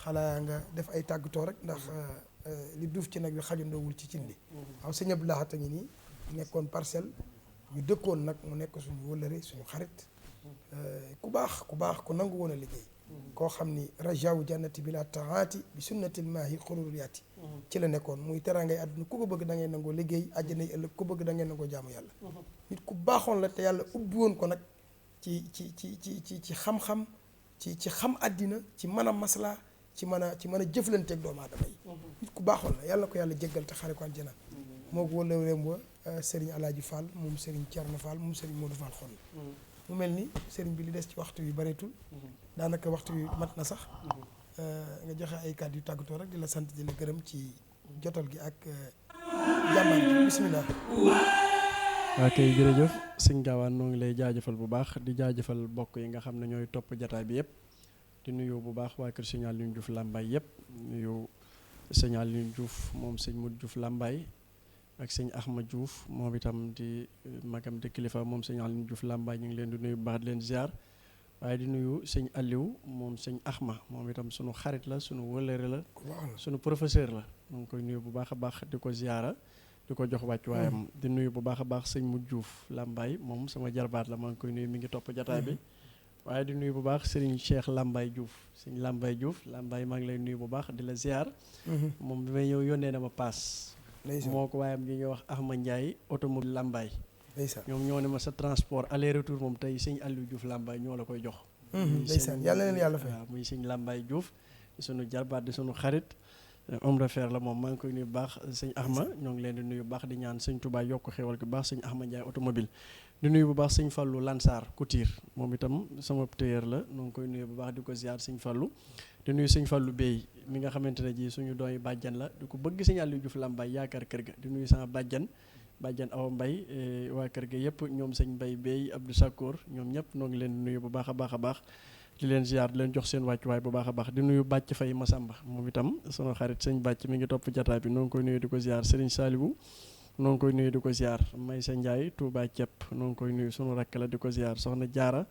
xalaa nga def ay tàggatoo rek ndax li duuf ci nag yu xajandoowul ci cin li waaw sëñ Abdou Lahad a ngi nii nekkoon Parcelles ñu dëkkoon nag mu nekk suñu wëllëre suñu xarit ku baax ku nangu woon a liggéey koo xam ni rajawu jannati bi la taati bi sunnatil maahi xururul yaati ci la nekkoon muy teraangay àdduna ku ko bëgg da ngay nangoo liggéey àjjanay ëllëg ku bëgg da ngay nangoo jaamu yàlla nit ku baaxoon la te yàlla ubbi woon ko nag ci xam-xam ci xam àddina ci mën a maslaa ci mën a jëflanteeg doomu aadama yi nit ku baaxoon la yàlla ko yàlla jéggal te xare ko aljana moo ko wala réem wa Serigne Alaaji Fall moom Serigne Thierno Fall moom Serigne Modou Fall xol mu mel ni Serigne bi li des ci waxtu wi bareetul daanaka waxtu wi mat na sax nga joxe ay kàddu yu tàggatoo rek di la sant di la gërëm ci jotal gi ak jàmbaar ji bisimilah. waa kay jërëjëf sëñ Gaawaan noo ngi lay jaajëfal bu baax di jaajëfal bokk yi nga xam ne ñooy topp jataay bi yëpp di nuyu bu baax waa kër sëñ Aliou Diouf Lambaye yëpp nuyu sëñ Aliou Diouf moom sëñ Modou Diouf Lambaye ak sëñ Axma Diouf moom itam di magam de kilifa moom sëñ Aliou Diouf Lambaye ñu ngi leen di nuyu bu baax di leen ziar waaye di nuyu sëñ Aliou moom sëñ Axma moom itam sunu xarit la sunu wëllëre la sunu professeur la ñu ngi koy nuyu bu baax a baax di ko ziara di ko jox wàcc waayam di nuyu bu baax a baax sëñ mu Diouf Lambaye moom sama jarbaat la maa ngi koy nuyu mi ngi topp jataay bi waaye di nuyu bu baax Serigne Cheikh Lambaye Diouf sëñ Lambaye Diouf Lambaye maa ngi lay nuyu bu baax di la ziar moom bi may ñëw yónnee na ma paas moo ko waayam gi ñuy wax Ahmad Ndiaye automobile Lambaye ñoom ñoo ne ma sa transport aller retour moom tey sëñ Aliou Diouf Lambaye ñoo la koy jox ndeysaan yàlla leen yàlla fay waaw muy sëñ Lambaye Diouf di sunu jarbaat di sunu xarit homme d'affaires la moom maa ngi koy nuyu bu baax sëñ Ahma ñoo ngi leen di nuyu bu baax di ñaan sëñ Touba yokk xéwal bu baax sëñ Ahma Ndiaye automobile di nuyu bu baax sëñ Fallou Lansar Couture moom itam sama tailleur la ñoo ngi koy nuyu bu baax di ko ziar sëñ Fallou di nuyu sëñ Fallou Bey mi nga xamante ne ji suñu dooy bàjjan la di ko bëgg sëñ Aliou Diouf Lambaye yaakaar kër ga di nuyu sama bàjjan Awa Mbaye waa kër ga yëpp ñoom sëñ Mbaye Bey Abdou Sakour ñoom ñëpp ñoo ngi leen di nuyu bu baax a baax a baax di leen ziar di leen jox seen wàccuwaay bu baax a baax di nuyu bàcc fay Masamba moom itam sunu xarit sëñ bàcc mi ngi topp jataay bi noo ngi koy nuyu di ko ziar Serigne Saliou noo ngi koy nuyu di ko ziar Maysa Ndiaye Touba Cepp noo ngi koy nuyu sunu rakk la di ko ziar soxna Jaara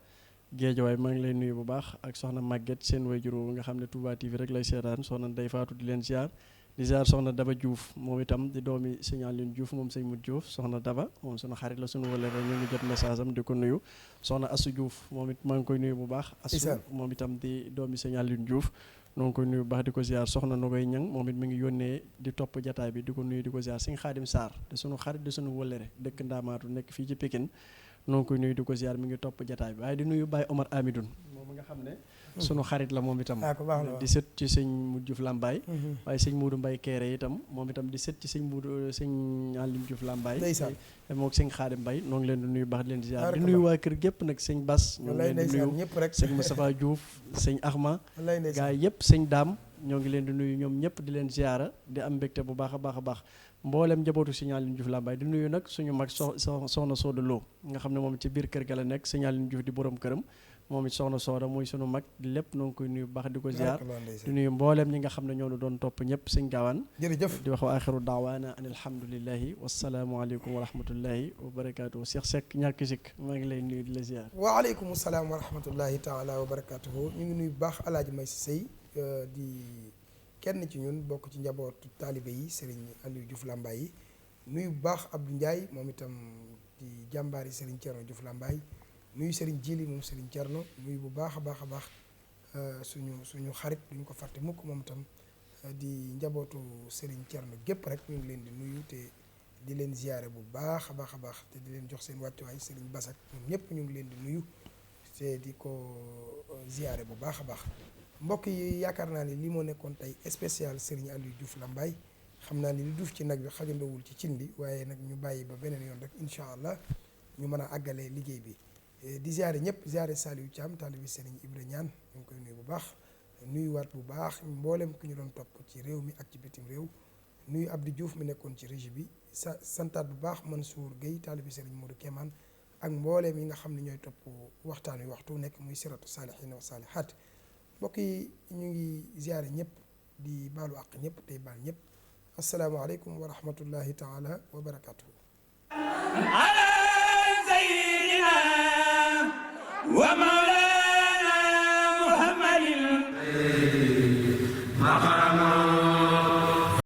Géejawaay maa ngi lay nuyu bu baax ak soxna Maguette seen wayjuru nga xam ne Touba TV rek lay seetaan soxna Ndey Faatu di leen ziar di ziar soxna Daba Diouf moom itam di doomi sëñ Aline Diouf moom sëñ Mut Diouf soxna Daba moom sunu xarit la sunu wala ñu ngi jot message am di ko nuyu soxna Assou Diouf moom it maa ngi koy nuyu bu baax Assou moom itam di doomi sëñ Aline Diouf noo ngi koy nuyu bu baax di ko ziar soxna Nogoy Ñang moom it mi ngi yónnee di topp jataay bi di ko nuyu di ko ziar sëñ Xaadim Sarr di sunu xarit di sunu wëllëre dëkk Ndaamaatu nekk fii ci Pikine noo ngi koy nuyu di ko ziar mi ngi topp jataay bi waaye di nuyu Baye Omar Amidoun moom nga xam ne sunu xarit la moom itam di sët ci sëñ Mu Diouf Lambaye waaye sëñ Muudu Mbay Keere itam moom itam di sët ci sëñ Alim Diouf Lambaye moom sëñ Xaadim Mbay noo ngi leen di nuyu baax di leen di ziar di nuyu waa kër gépp nag sëñ Bas ñoo ngi leen di nuyu sëñ Moustapha Diouf sëñ Axma gaa yëpp sëñ Daam ñoo ngi leen di nuyu ñoom ñëpp di leen ziara di am mbégte bu baax a baax a baax mboolem njabootu sëñ Aline Diouf Lambaye di nuyu nag suñu mag soxna Sooda Lo nga xam ne moom ci biir kër ga la nekk sëñ Aline Diouf di borom këram moom it soxna Sooda muy sunu mag lépp noo ngi koy nuyu bu baax di ko ziar di nuyu mboolem ñi nga xam ne ñoo nu doon topp ñëpp sëñ Gaawaan jërëjëf di wax wa axiru daawaana an alhamdulillahi wasalaamualeykum wa rahmatullahi wa barakaatuhu Cheikh Seck ñàkk sik maa ngi lay nuyu di la ziar waaleykum salaam wa rahmatullahi taala wa barakatuhu ñu ngi nuyu bu baax alaaji may si sëy di kenn ci ñun bokk ci njabootu taalibe yi Serigne Aliou Diouf Lambaye yi nuyu bu baax Abdou Ndiaye moom itam di jàmbaari Serigne Thierno Diouf Lambaye nuyu Serigne Jili moom Serigne Thierno nuyu bu baax a baax a baax suñu xarit duñu ko fàtte mukk moom itam di njabootu Serigne Thierno gépp rek ñu ngi leen di nuyu te di leen ziyaare bu baax a baax a baax te di leen jox seen wàccuwaay Serigne Basak ñoom ñëpp ñu ngi leen di nuyu te di ko ziyaare bu baax a baax mbokk yi yaakaar naa ni lii moo nekkoon tey spécial Serigne Aliou Diouf Lambaye xam naa ni li duuf ci nag bi xajandowul ci cin li waaye nag ñu bàyyi ba beneen yoon rek incha allah ñu mën a àggalee liggéey bi di ziare ñëpp ziare Saliou Thiam taalibi Serigne Ibra Ñaan ñu ngi koy nuyu bu baax nuyuwaat bu baax mboolem ki ñu doon topp ci réew mi ak ci bitim réew nuyu Abdou Diouf mi nekkoon ci régie bi santaat bu baax Mansour Guèye taalibi Serigne Modou Kéman ak mbooleem yi nga xam ne ñooy topp waxtaan wi waxtu nekk muy siratu saalihiina wa saalihaat mbokk yi ñu ngi ziare ñëpp di baalu àq ñëpp tey baal ñëpp asalaamaaleykum wa rahmatullahi taala wa barakatuhu wa